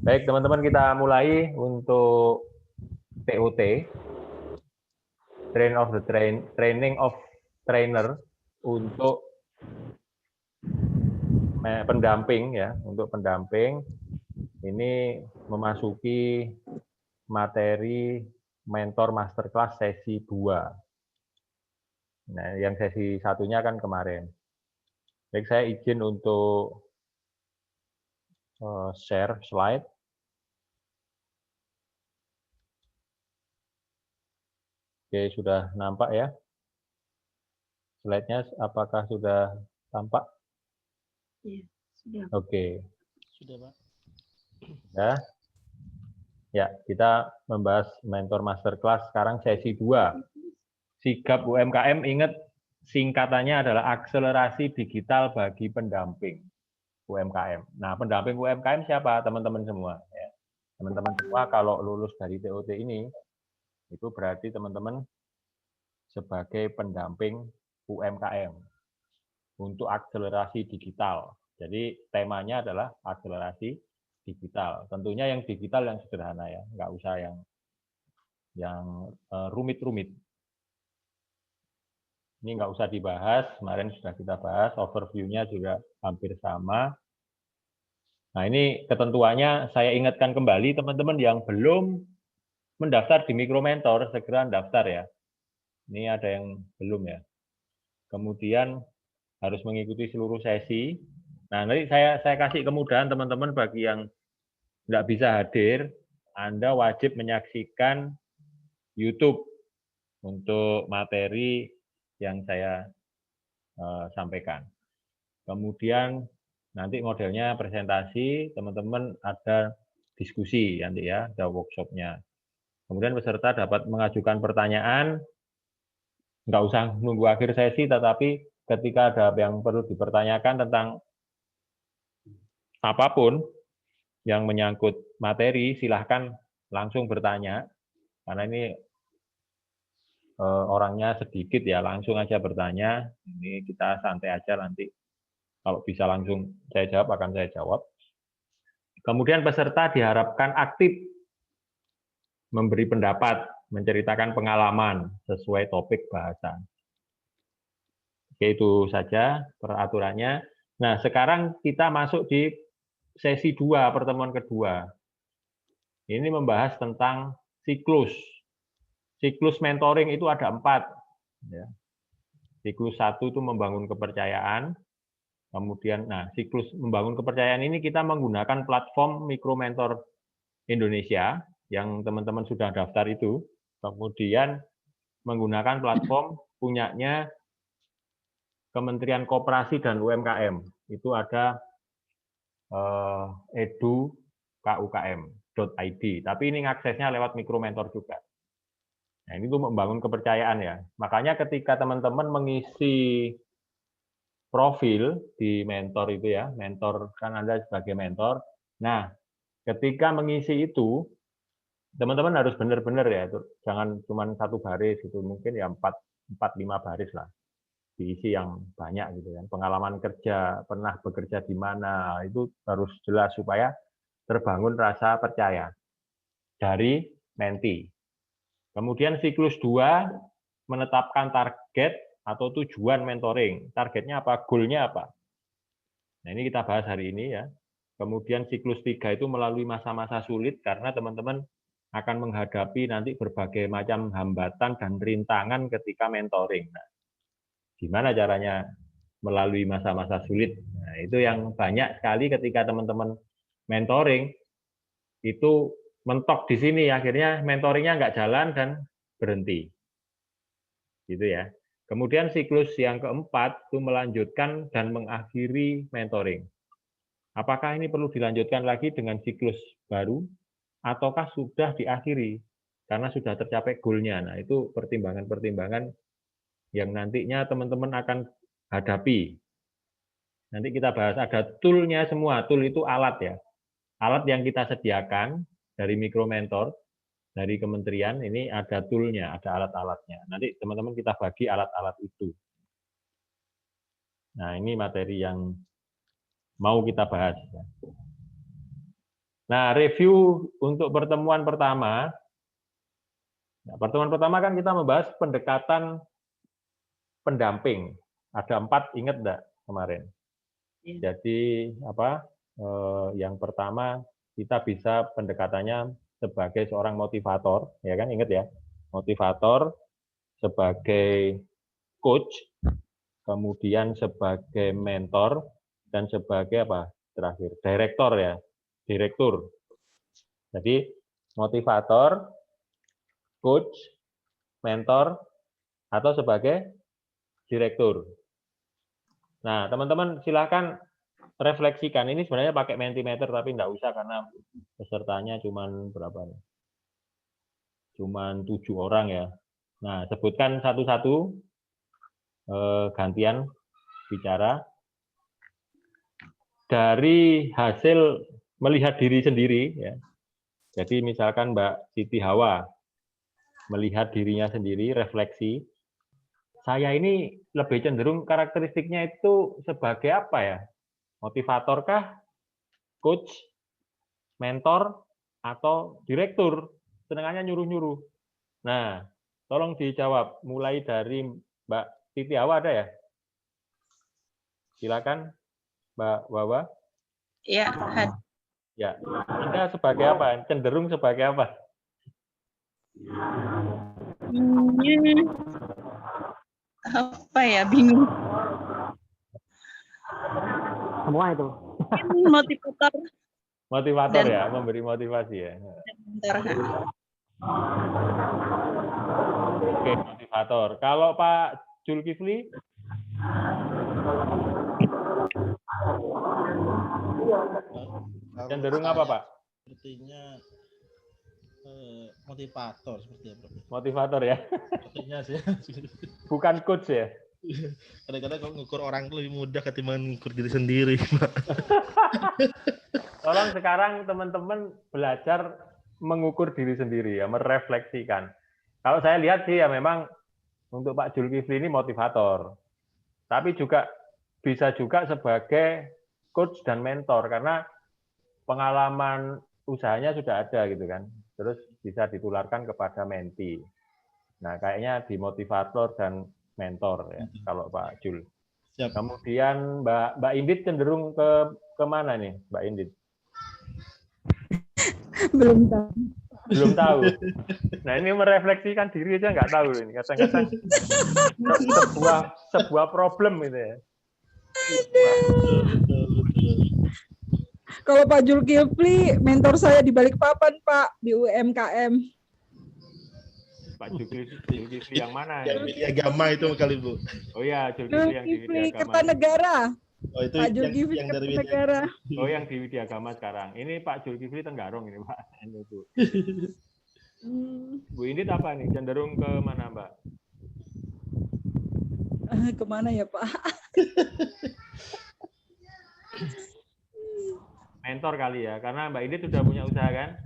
Baik, teman-teman, kita mulai untuk TOT, Training of Trainer untuk pendamping ya, untuk pendamping ini memasuki materi mentor masterclass sesi 2. Nah, yang sesi satunya kan kemarin. Baik, saya izin untuk share slide. Oke, sudah nampak ya? Slide-nya apakah sudah tampak? Ya, sudah. Oke. Sudah, Pak. Ya. Ya, kita membahas mentor masterclass sekarang sesi 2. Sigap UMKM, ingat singkatannya adalah akselerasi digital bagi pendamping UMKM. Nah, pendamping UMKM siapa? Teman-teman semua. Ya. Teman-teman semua kalau lulus dari TOT ini, itu berarti teman-teman sebagai pendamping UMKM untuk akselerasi digital. Jadi temanya adalah akselerasi digital. Tentunya yang digital yang sederhana ya, nggak usah yang rumit-rumit. Ini nggak usah dibahas, kemarin sudah kita bahas, overview-nya juga hampir sama. Nah, ini ketentuannya saya ingatkan kembali teman-teman yang belum mendaftar di Mikromentor, segera daftar ya. Ini ada yang belum ya. Kemudian harus mengikuti seluruh sesi. Nah, nanti saya kasih kemudahan teman-teman bagi yang nggak bisa hadir, Anda wajib menyaksikan YouTube untuk materi yang saya sampaikan. Kemudian nanti modelnya presentasi, teman-teman ada diskusi nanti ya, ada workshopnya. Kemudian peserta dapat mengajukan pertanyaan, nggak usah nunggu akhir sesi, tetapi ketika ada yang perlu dipertanyakan tentang apapun yang menyangkut materi, silahkan langsung bertanya, karena ini orangnya sedikit ya, langsung aja bertanya. Ini kita santai aja nanti. Kalau bisa langsung saya jawab, akan saya jawab. Kemudian peserta diharapkan aktif memberi pendapat, menceritakan pengalaman sesuai topik bahasan. Oke, itu saja peraturannya. Nah, sekarang kita masuk di sesi 2, pertemuan kedua. Ini membahas tentang siklus. Siklus mentoring itu ada 4. Ya. Siklus 1 itu membangun kepercayaan. Kemudian, nah, siklus membangun kepercayaan ini kita menggunakan platform Mikromentor Indonesia yang teman-teman sudah daftar itu. Kemudian menggunakan platform punyanya Kementerian Koperasi dan UMKM. Itu ada edukukm.id. Tapi ini aksesnya lewat Mikromentor juga. Nah, ini tuh membangun kepercayaan ya. Makanya ketika teman-teman mengisi profil di mentor itu ya, mentor kan Anda sebagai mentor. Nah, ketika mengisi itu, teman-teman harus benar-benar ya, jangan cuma 1 baris gitu, mungkin ya 4-5 baris lah, diisi yang banyak gitu kan. Pengalaman kerja, pernah bekerja di mana, itu harus jelas supaya terbangun rasa percaya dari menti. Kemudian siklus 2 menetapkan target atau tujuan mentoring. Targetnya apa? Goal-nya apa? Nah, ini kita bahas hari ini ya. Kemudian siklus 3 itu melalui masa-masa sulit karena teman-teman akan menghadapi nanti berbagai macam hambatan dan rintangan ketika mentoring. Nah, gimana caranya melalui masa-masa sulit? Nah, itu yang banyak sekali ketika teman-teman mentoring itu mentok di sini, akhirnya mentoringnya nggak jalan dan berhenti. Gitu ya. Kemudian siklus yang keempat itu melanjutkan dan mengakhiri mentoring. Apakah ini perlu dilanjutkan lagi dengan siklus baru, ataukah sudah diakhiri karena sudah tercapai goal-nya. Nah, itu pertimbangan-pertimbangan yang nantinya teman-teman akan hadapi. Nanti kita bahas, ada tool-nya semua. Tool itu alat ya. Alat yang kita sediakan dari Mikromentor, dari kementerian, ini ada tool-nya, ada alat-alatnya. Nanti teman-teman kita bagi alat-alat itu. Nah, ini materi yang mau kita bahas. Nah, review untuk pertemuan pertama. Nah, pertemuan pertama kan kita membahas pendekatan pendamping. Ada 4, ingat enggak kemarin? Iya. Jadi apa? Yang pertama kita bisa pendekatannya sebagai seorang motivator, ya kan? Ingat ya, motivator sebagai coach, kemudian sebagai mentor, dan sebagai apa? Terakhir, direktur ya, direktur. Jadi motivator, coach, mentor, atau sebagai direktur. Nah, teman-teman silakan refleksikan. Ini sebenarnya pakai Mentimeter, tapi enggak usah karena pesertanya cuman berapa nih? Cuman 7 orang ya. Nah, sebutkan satu-satu, gantian bicara. Dari hasil melihat diri sendiri, ya. Jadi misalkan Mbak Siti Hawa melihat dirinya sendiri, refleksi. Saya ini lebih cenderung karakteristiknya itu sebagai apa ya? Motivatorkah, coach, mentor, atau direktur? Senengannya nyuruh-nyuruh. Nah, tolong dijawab. Mulai dari Mbak Siti Hawa ada ya? Silakan, Mbak Wawa. Ya, Ya, Anda sebagai apa? Cenderung sebagai apa? apa ya, bingung. Semua itu. Motivator. Motivator Dan- ya, memberi motivasi ya. Oke, motivator. Kalau Pak Zulkifli? Cenderung apa, Pak? Sepertinya motivator seperti apa? Motivator ya. Sepertinya sih. Bukan coach ya. Kadang-kadang kalau ngukur orang itu lebih mudah ketimbang ngukur diri sendiri. Tolong sekarang teman-teman belajar mengukur diri sendiri ya, merefleksikan. Kalau saya lihat sih ya memang untuk Pak Zulkifli ini motivator. Tapi juga bisa juga sebagai coach dan mentor karena pengalaman usahanya sudah ada gitu kan. Terus bisa ditularkan kepada menti. Nah, kayaknya di motivator dan mentor ya kalau Pak Jul. Siap. Kemudian Mbak Indit cenderung ke mana nih, Mbak Indit? Belum tahu. Belum tahu. Nah, ini merefleksikan diri aja nggak tahu ini. Kadang-kadang sebuah problem itu ya. Kalau Pak Zulkifli, mentor saya di Balikpapan, Pak, di UMKM. Pak Zulkifli yang mana? Yang di agama itu kali, Bu. Oh ya, Zulkifli yang di Zulkifli Widya Agama. Kertanegara. Oh, itu Pak Zulkifli yang dari Kertanegara. Oh, yang di Widya Agama sekarang. Ini Pak Zulkifli Tenggarong ini, Pak. Bu Indit apa nih? Cenderung ke mana, Mbak? Kemana ya, Pak? Mentor kali ya, karena Mbak Indit sudah punya usaha kan?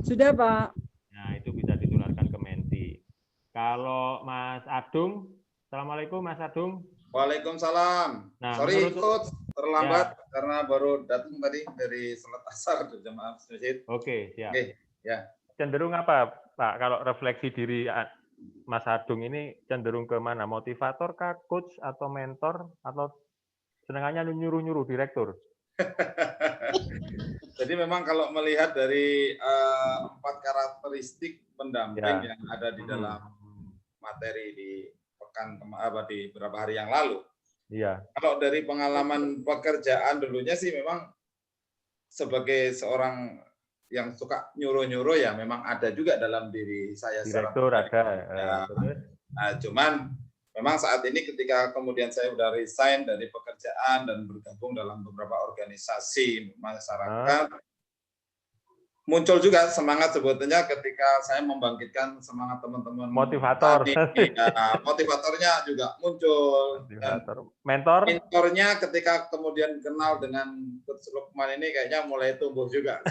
Sudah, Pak. Nah, itu bisa ditularkan ke menti. Kalau Mas Adung, Assalamualaikum Mas Adung. Waalaikumsalam. Nah, Sorry menurut- Coach, terlambat karena baru datang tadi dari salat asar di jamaah masjid. Oke, siap. Oke, ya. Cenderung apa, Pak? Kalau refleksi diri Mas Adung ini cenderung ke mana? Motivator kah, coach atau mentor atau senengannya nyuruh-nyuruh direktur? Jadi memang kalau melihat dari 4 karakteristik pendamping Ya. yang ada di dalam materi di di beberapa hari yang lalu. Iya. Kalau dari pengalaman pekerjaan dulunya sih memang sebagai seorang yang suka nyuruh-nyuruh ya memang ada juga dalam diri saya. Direktur ada. Ya. Terus? Nah, cuman memang saat ini ketika kemudian saya udah resign dari pekerjaan dan bergabung dalam beberapa organisasi masyarakat, muncul juga semangat sebetulnya ketika saya membangkitkan semangat teman-teman Motivator. tadi. Ya, motivatornya juga muncul. Motivator. Mentor? Mentornya ketika kemudian kenal dengan Coach Lukman ini kayaknya mulai tumbuh juga.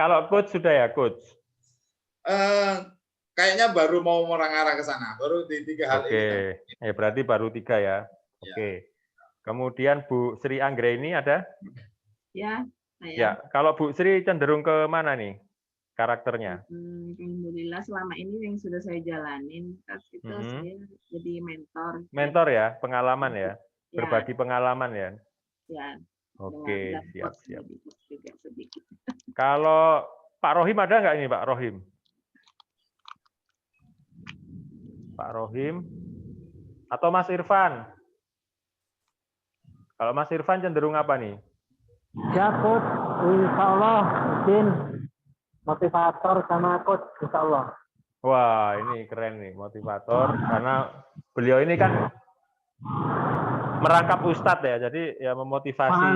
Kalau coach sudah ya, coach? Kayaknya baru mau merang-arang ke sana, baru di 3 hal ini. Oke, berarti baru 3 ya. Oke. Kemudian Bu Sri Anggreni ada? Ya. Saya. Ya, kalau Bu Sri cenderung ke mana nih karakternya? Alhamdulillah selama ini yang sudah saya jalanin kan itu saya jadi mentor. Mentor ya, pengalaman ya, Ya, berbagi pengalaman ya. ya. Oke, Dengan siap, coach siap. juga sedikit. Kalau Pak Rohim ada nggak ini Pak Rohim? Pak Rohim atau Mas Irfan? Kalau Mas Irfan cenderung apa nih? Ya coach, insya Allah mungkin motivator sama coach, insya Allah. Wah, ini keren nih, motivator. Karena beliau ini kan merangkap ustadz ya, jadi ya memotivasi.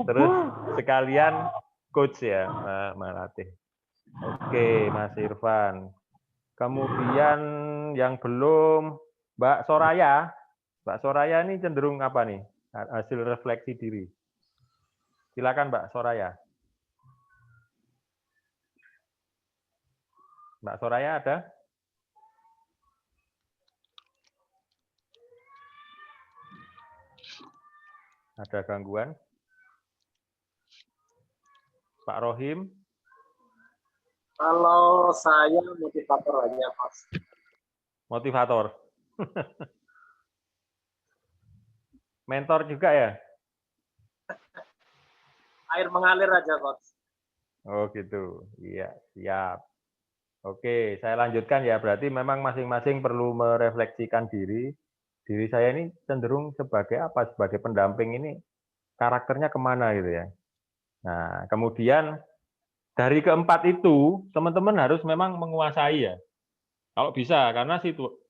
Terus sekalian coach ya, melatih. Oke, Mas Irfan. Kemudian yang belum, Mbak Soraya. Mbak Soraya ini cenderung apa nih? Hasil refleksi diri. Silakan Mbak Soraya. Mbak Soraya ada? Ada gangguan? Pak Rohim? Kalau saya motivator aja, Mas. Motivator. Mentor juga ya? Air mengalir aja, Coach. Oh gitu. Iya, siap. Oke, saya lanjutkan ya. Berarti memang masing-masing perlu merefleksikan diri. Diri saya ini cenderung sebagai apa? Sebagai pendamping ini karakternya kemana gitu ya. Nah, kemudian dari keempat itu, teman-teman harus memang menguasai ya. Kalau bisa, karena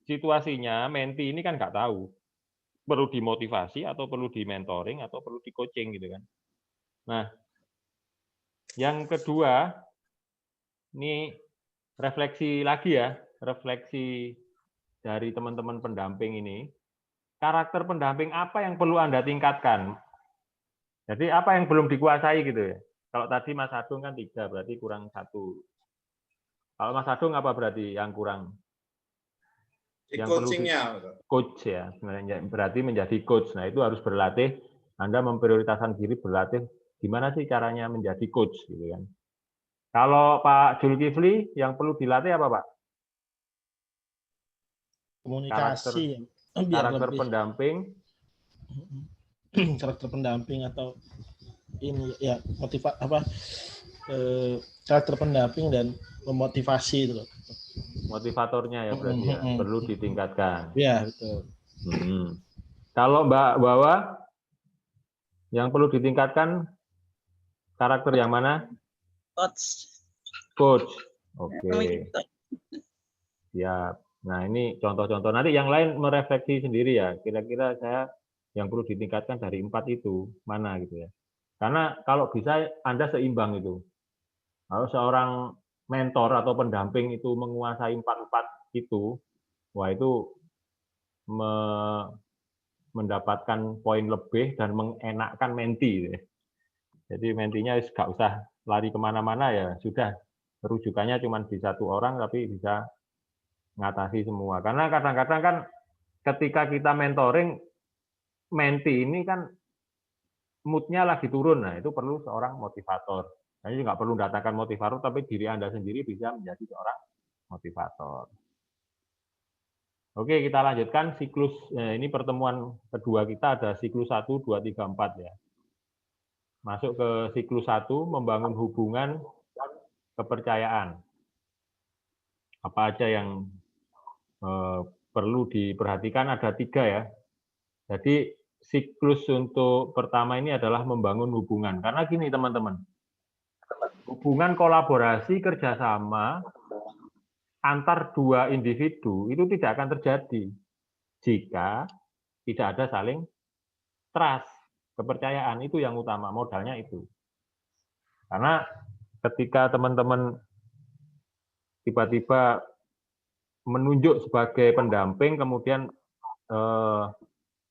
situasinya menti ini kan nggak tahu. Perlu dimotivasi, atau perlu di mentoring, atau perlu di coaching gitu kan. Nah, yang kedua, ini refleksi lagi ya, refleksi dari teman-teman pendamping ini. Karakter pendamping apa yang perlu Anda tingkatkan? Jadi apa yang belum dikuasai gitu ya. Kalau tadi Mas Adung kan 3, berarti kurang 1. Kalau Mas Adung apa berarti yang kurang? Di Yang perlu coachingnya. coach ya, berarti menjadi coach. Nah itu harus berlatih. Anda memprioritaskan diri berlatih. Gimana sih caranya menjadi coach gitu kan? Kalau Pak Julkifli yang perlu dilatih apa Pak? Komunikasi. Karakter pendamping. Karakter pendamping atau ini ya karakter pendamping dan memotivasi itu loh. Motivatornya ya berarti ya, perlu ditingkatkan. Ya, betul. Kalau Mbak Wawa, yang perlu ditingkatkan karakter yang mana? Coach. Coach. Oke. Siap. Nah ini contoh-contoh. Nanti yang lain merefleksi sendiri ya. Kira-kira saya yang perlu ditingkatkan dari 4 itu mana gitu ya. Karena kalau bisa Anda seimbang itu. Kalau seorang mentor atau pendamping itu menguasai 4 itu, wah itu mendapatkan poin lebih dan mengenakkan menti. Jadi mentinya nggak usah lari kemana-mana ya, sudah rujukannya cuma di 1 orang tapi bisa ngatasi semua. Karena kadang-kadang kan ketika kita mentoring, menti ini kan mood-nya lagi turun, nah itu perlu seorang motivator. Jadi nggak perlu datangkan motivator, tapi diri Anda sendiri bisa menjadi seorang motivator. Oke, kita lanjutkan siklus. Ini pertemuan kedua kita ada siklus 1, 2, 3, 4 ya. Masuk ke siklus 1, membangun hubungan kepercayaan. Apa aja yang perlu diperhatikan? Ada 3 ya. Jadi siklus untuk pertama ini adalah membangun hubungan. Karena gini teman-teman, hubungan kolaborasi kerjasama antar 2 individu itu tidak akan terjadi jika tidak ada saling trust, kepercayaan. Itu yang utama, modalnya itu. Karena ketika teman-teman tiba-tiba menunjuk sebagai pendamping, kemudian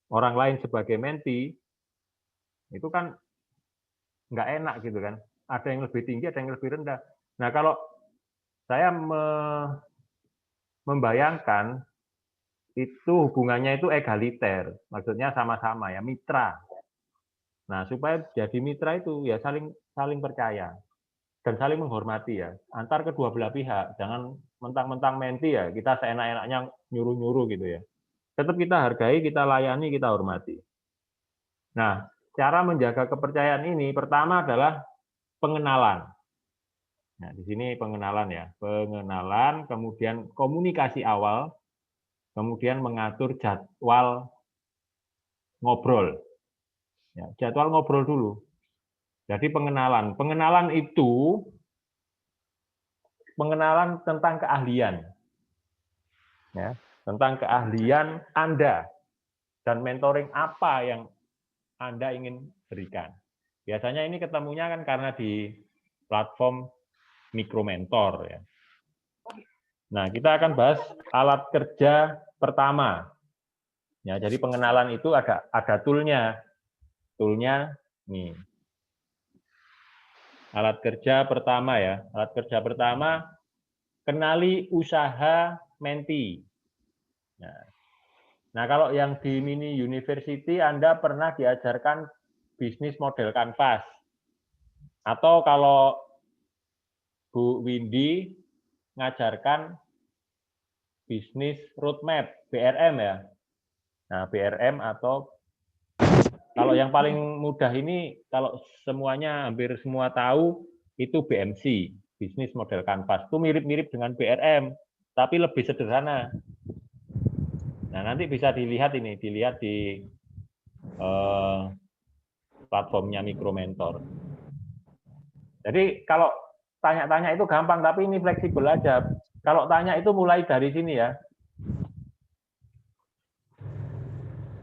orang lain sebagai menti, itu kan nggak enak gitu kan. Ada yang lebih tinggi, ada yang lebih rendah. Nah kalau saya membayangkan itu hubungannya itu egaliter, maksudnya sama-sama ya, mitra. Nah, supaya jadi mitra itu ya saling percaya dan saling menghormati ya antar kedua belah pihak. Jangan mentang-mentang menti ya kita seenak-enaknya nyuruh-nyuruh gitu ya. Tetap kita hargai, kita layani, kita hormati. Nah, cara menjaga kepercayaan ini pertama adalah pengenalan. Nah, di sini pengenalan ya, pengenalan, kemudian komunikasi awal, kemudian mengatur jadwal ngobrol. Ya, jadwal ngobrol dulu. Jadi pengenalan itu pengenalan tentang keahlian, ya, tentang keahlian Anda dan mentoring apa yang Anda ingin berikan. Biasanya ini ketemunya kan karena di platform Mikromentor ya. Nah, kita akan bahas alat kerja pertama. Ya, jadi pengenalan itu ada toolnya. Toolnya nih. Alat kerja pertama ya. Alat kerja pertama, kenali usaha menti. Nah, kalau yang di mini university Anda pernah diajarkan bisnis model kanvas. Atau kalau Bu Windy ngajarkan bisnis roadmap, BRM ya. Nah, BRM atau kalau yang paling mudah ini, kalau semuanya hampir semua tahu, itu BMC, bisnis model kanvas. Itu mirip-mirip dengan BRM, tapi lebih sederhana. Nah, nanti bisa dilihat ini, dilihat di platformnya Mikromentor. Jadi kalau tanya-tanya itu gampang, tapi ini fleksibel aja. Kalau tanya itu mulai dari sini ya.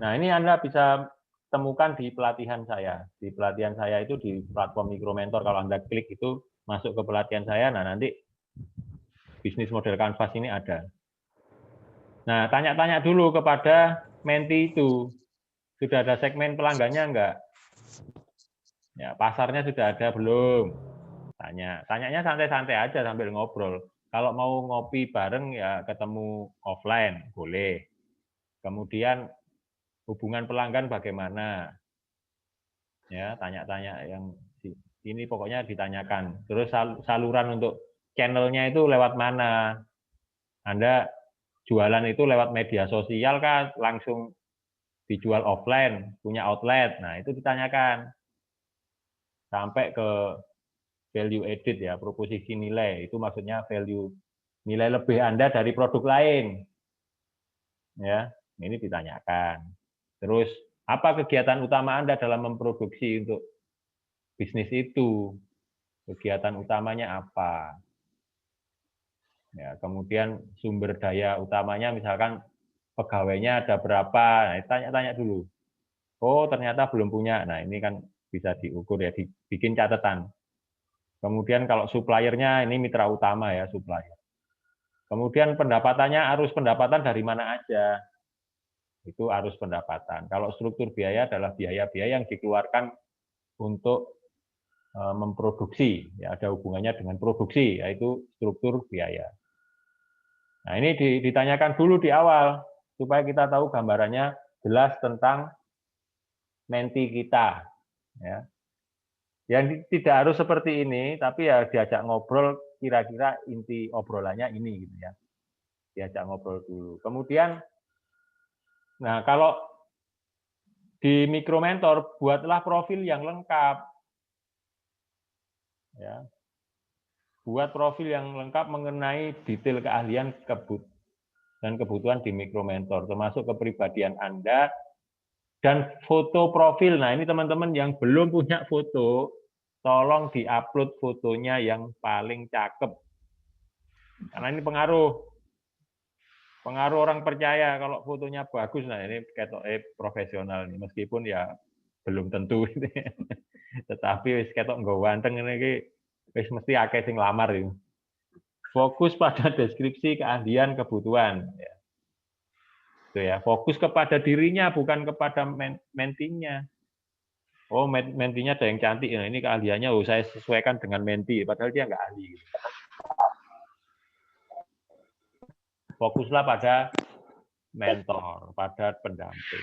Nah, ini Anda bisa temukan di pelatihan saya. Di pelatihan saya itu di platform Mikromentor, kalau Anda klik itu masuk ke pelatihan saya, nah nanti bisnis model kanvas ini ada. Nah, tanya-tanya dulu kepada menti itu. Sudah ada segmen pelanggannya enggak? Ya, pasarnya sudah ada belum? Tanyanya santai-santai aja sambil ngobrol. Kalau mau ngopi bareng ya ketemu offline, boleh. Kemudian hubungan pelanggan bagaimana? Ya, tanya-tanya yang ini pokoknya ditanyakan. Terus saluran untuk channelnya itu lewat mana? Anda jualan itu lewat media sosial kan, langsung dijual offline, punya outlet. Nah, itu ditanyakan. Sampai ke value added ya, proposisi nilai. Itu maksudnya value nilai lebih Anda dari produk lain. Ya, ini ditanyakan. Terus apa kegiatan utama Anda dalam memproduksi untuk bisnis itu? Kegiatan utamanya apa? Ya, kemudian sumber daya utamanya misalkan pegawainya ada berapa? Nah, tanya-tanya dulu. Oh, ternyata belum punya. Nah, ini kan bisa diukur ya, dibikin catatan. Kemudian kalau suppliernya ini mitra utama ya, supplier. Kemudian pendapatannya, arus pendapatan dari mana aja? Itu arus pendapatan. Kalau struktur biaya adalah biaya-biaya yang dikeluarkan untuk memproduksi, ya ada hubungannya dengan produksi, yaitu struktur biaya. Nah, ini ditanyakan dulu di awal supaya kita tahu gambarannya jelas tentang menti kita. Ya. Yang tidak harus seperti ini, tapi ya diajak ngobrol kira-kira inti obrolannya ini gitu ya. Diajak ngobrol dulu. Kemudian, nah kalau di Mikromentor buatlah profil yang lengkap. Ya. Buat profil yang lengkap mengenai detail keahlian dan kebutuhan di Mikromentor, termasuk kepribadian Anda dan foto profil. Nah, ini teman-teman yang belum punya foto, tolong diupload fotonya yang paling cakep. Karena ini pengaruh orang percaya kalau fotonya bagus. Nah, ini ketok profesional nih, meskipun ya belum tentu. Tetapi ketok nggak ganteng ini wis mesti akeh sing lamar itu. Fokus pada deskripsi keahlian kebutuhan. Ya. Itu ya, fokus kepada dirinya bukan kepada mentinya. Oh, mentinya ada yang cantik, nah, ini keahliannya saya sesuaikan dengan menti, padahal dia nggak ahli. Fokuslah pada mentor, pada pendamping.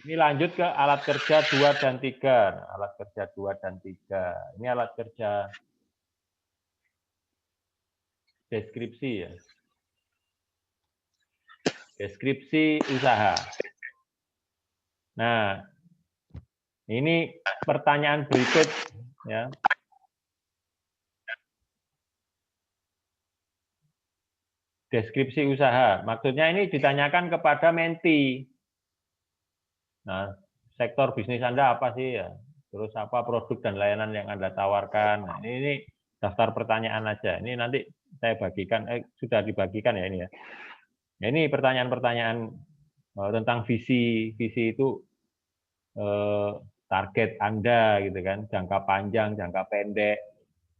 Ini lanjut ke alat kerja 2 dan 3. Nah, alat kerja 2 dan 3. Ini alat kerja deskripsi ya. Deskripsi usaha. Nah, ini pertanyaan berikut ya. Deskripsi usaha. Maksudnya ini ditanyakan kepada menti. Nah, sektor bisnis Anda apa sih ya? Terus apa produk dan layanan yang Anda tawarkan? Nah, ini daftar pertanyaan aja. Ini nanti saya bagikan, sudah dibagikan ya ini ya. Nah, ini pertanyaan-pertanyaan tentang visi. Visi itu target Anda gitu kan, jangka panjang, jangka pendek.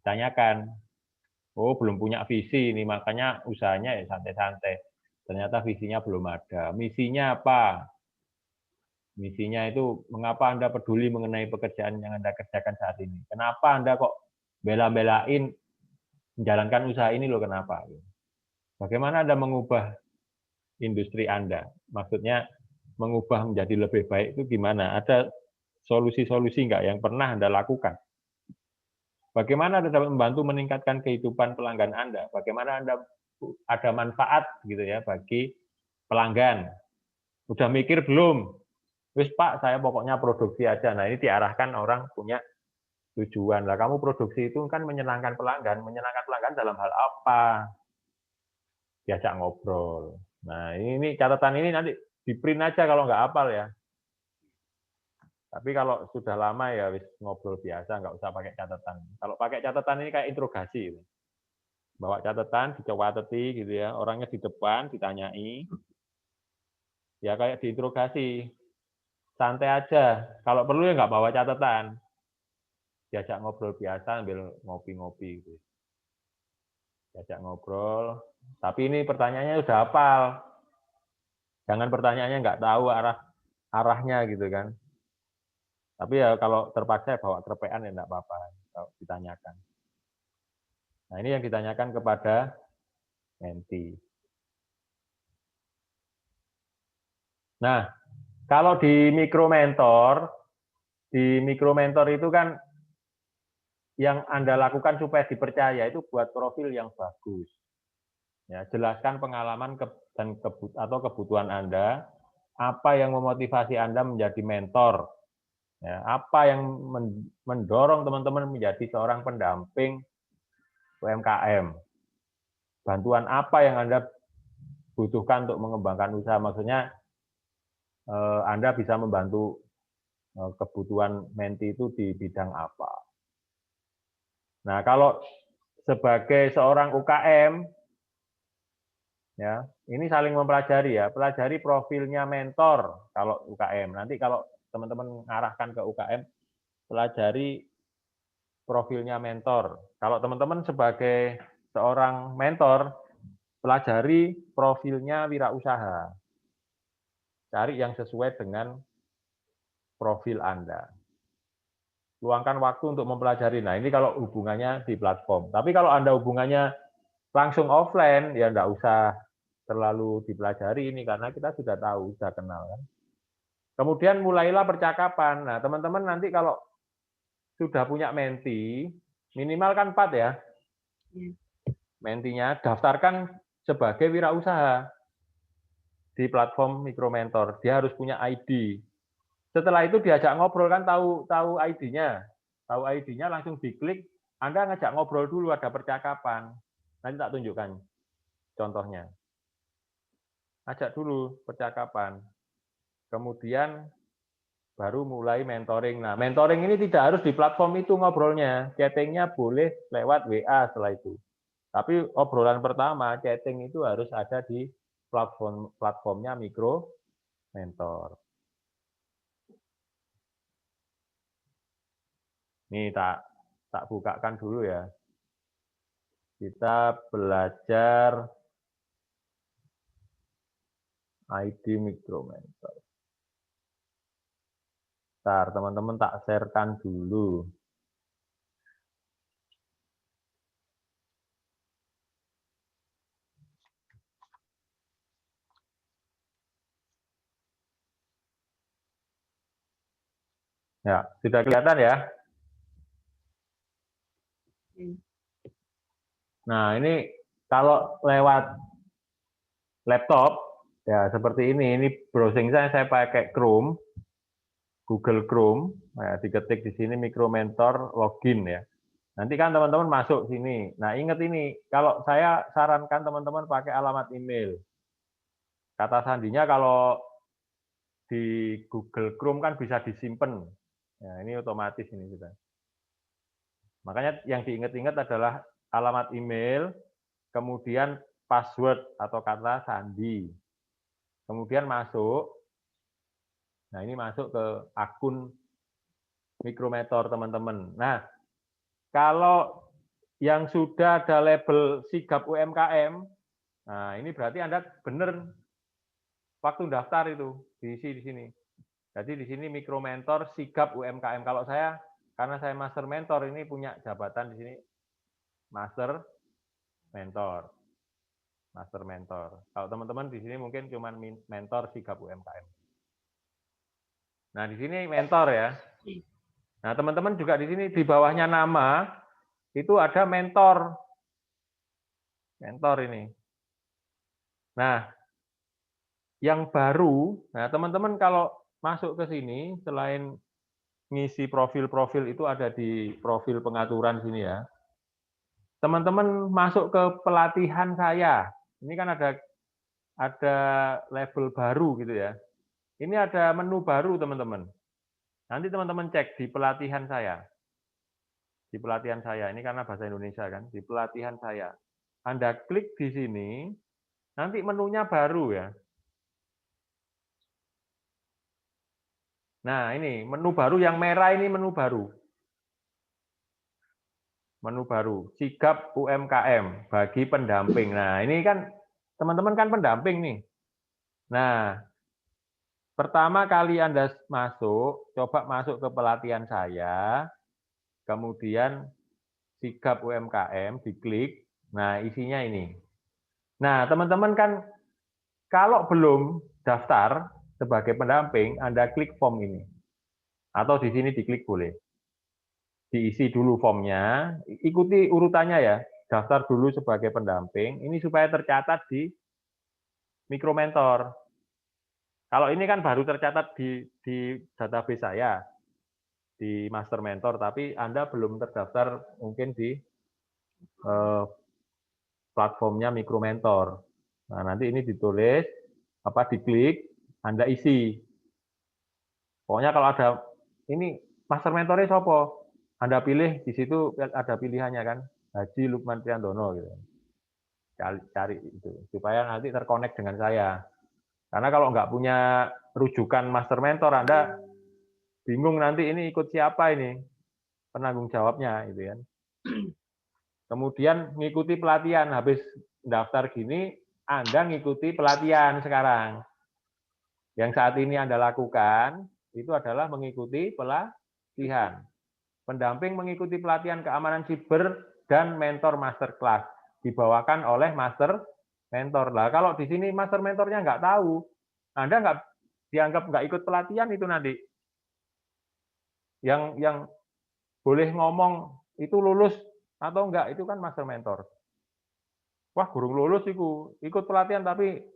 Tanyakan. Oh, belum punya visi ini, makanya usahanya ya santai-santai. Ternyata visinya belum ada. Misinya apa? Misinya itu mengapa Anda peduli mengenai pekerjaan yang Anda kerjakan saat ini? Kenapa Anda kok bela-belain menjalankan usaha ini loh, kenapa? Bagaimana Anda mengubah industri Anda? Maksudnya mengubah menjadi lebih baik itu gimana? Ada solusi-solusi enggak yang pernah Anda lakukan? Bagaimana Anda dapat membantu meningkatkan kehidupan pelanggan Anda? Bagaimana Anda ada manfaat gitu ya bagi pelanggan? Udah mikir belum? Wis Pak, saya pokoknya produksi aja. Nah, ini diarahkan orang punya tujuan. Lah kamu produksi itu kan menyenangkan pelanggan. Menyenangkan pelanggan dalam hal apa? Diajak ngobrol. Nah, ini catatan ini nanti di-print aja kalau nggak hafal ya. Tapi kalau sudah lama ya wis ngobrol biasa, nggak usah pakai catatan. Kalau pakai catatan ini kayak interogasi. Gitu. Bawa catatan, dicawateti gitu ya. Orangnya di depan, ditanyai. Ya kayak diinterogasi. Santai aja. Kalau perlu ya nggak bawa catatan. Diajak ngobrol biasa sambil ngopi-ngopi. Gitu. Diajak ngobrol. Tapi ini pertanyaannya udah hafal. Jangan pertanyaannya nggak tahu arahnya gitu kan. Tapi ya kalau terpaksa bawa kerepean ya enggak apa-apa kalau ditanyakan. Nah, ini yang ditanyakan kepada menti. Nah, kalau di mikro mentor itu kan yang Anda lakukan supaya dipercaya itu buat profil yang bagus. Ya, jelaskan pengalaman dan kebutuhan Anda, apa yang memotivasi Anda menjadi mentor. Ya, apa yang mendorong teman-teman menjadi seorang pendamping UMKM. Bantuan apa yang Anda butuhkan untuk mengembangkan usaha. Maksudnya Anda bisa membantu kebutuhan menti itu di bidang apa. Nah, kalau sebagai seorang UKM, ya ini saling mempelajari ya. Pelajari profilnya mentor kalau UKM. Nanti kalau teman-teman mengarahkan ke UKM, pelajari profilnya mentor. Kalau teman-teman sebagai seorang mentor, pelajari profilnya wirausaha. Cari yang sesuai dengan profil Anda. Luangkan waktu untuk mempelajari. Nah, ini kalau hubungannya di platform. Tapi kalau Anda hubungannya langsung offline, ya enggak usah terlalu dipelajari ini, karena kita sudah tahu, sudah kenal. Kan? Kemudian mulailah percakapan. Nah, teman-teman nanti kalau sudah punya menti, minimal kan 4 ya. Mentinya daftarkan sebagai wirausaha di platform Mikromentor. Dia harus punya ID. Setelah itu diajak ngobrol kan tahu ID-nya. Tahu ID-nya langsung diklik, Anda ngajak ngobrol dulu, ada percakapan. Nanti tak tunjukkan contohnya. Ajak dulu percakapan. Kemudian baru mulai mentoring. Nah, mentoring ini tidak harus di platform itu ngobrolnya. Chatting-nya boleh lewat WA setelah itu. Tapi obrolan pertama, chatting itu harus ada di platformnya Mikro Mentor. Ini tak bukakan dulu ya. Kita belajar ID Mikro Mentor. Bentar, teman-teman tak share-kan dulu. Ya, sudah kelihatan ya. Nah, ini kalau lewat laptop, ya seperti ini. Ini browsing saya pakai Chrome, Google Chrome. Nah, diketik di sini Micromentor login ya. Nanti kan teman-teman masuk sini. Nah, ingat ini, kalau saya sarankan teman-teman pakai alamat email. Kata sandinya kalau di Google Chrome kan bisa disimpan. Ya, ini otomatis ini sudah. Makanya yang diingat-ingat adalah alamat email, kemudian password atau kata sandi. Kemudian masuk. Nah, ini masuk ke akun Micromentor teman-teman. Nah, kalau yang sudah ada label sigap UMKM, nah ini berarti Anda benar waktu daftar itu diisi di sini. Jadi di sini Micromentor sigap UMKM. Kalau saya, karena saya master mentor, ini punya jabatan di sini master mentor. Master mentor. Kalau teman-teman di sini mungkin cuma mentor sigap UMKM. Nah, di sini mentor ya. Nah, teman-teman juga di sini di bawahnya nama itu ada mentor. Mentor ini. Nah, yang baru, nah teman-teman kalau masuk ke sini, selain ngisi profil-profil itu ada di profil pengaturan sini ya. Teman-teman masuk ke pelatihan saya. Ini kan ada label baru gitu ya. Ini ada menu baru teman-teman. Nanti teman-teman cek di pelatihan saya. Di pelatihan saya, ini karena bahasa Indonesia kan, di pelatihan saya. Anda klik di sini, nanti menunya baru ya. Nah, ini menu baru yang merah ini menu baru. Menu baru, sigap UMKM bagi pendamping. Nah, ini kan teman-teman kan pendamping nih. Nah, pertama kali Anda masuk, coba masuk ke pelatihan saya, kemudian sigap UMKM, diklik. Nah, isinya ini. Nah, teman-teman kan kalau belum daftar sebagai pendamping, Anda klik form ini. Atau di sini diklik boleh. Diisi dulu formnya, ikuti urutannya ya. Daftar dulu sebagai pendamping, ini supaya tercatat di Micromentor. Kalau ini kan baru tercatat di database saya, di Master Mentor, tapi Anda belum terdaftar mungkin di platformnya Micromentor. Nah, nanti ini ditulis, diklik, Anda isi. Pokoknya kalau ada, ini Master Mentornya sopo, Anda pilih, di situ ada pilihannya kan, Haji Lukman Triandono. Gitu. Cari itu, supaya nanti terkonek dengan saya. Karena kalau nggak punya rujukan Master Mentor, Anda bingung nanti ini ikut siapa ini, penanggung jawabnya. Gitu kan. Kemudian ngikuti pelatihan, habis daftar gini, Anda ngikuti pelatihan sekarang. Yang saat ini Anda lakukan, itu adalah mengikuti pelatihan. Pendamping mengikuti pelatihan keamanan siber dan mentor masterclass. Dibawakan oleh Master Mentor. Lah, kalau di sini Master Mentornya nggak tahu, Anda nggak dianggap nggak ikut pelatihan itu nanti. Yang boleh ngomong itu lulus atau enggak, itu kan Master Mentor. Wah, gurung lulus ikut pelatihan tapi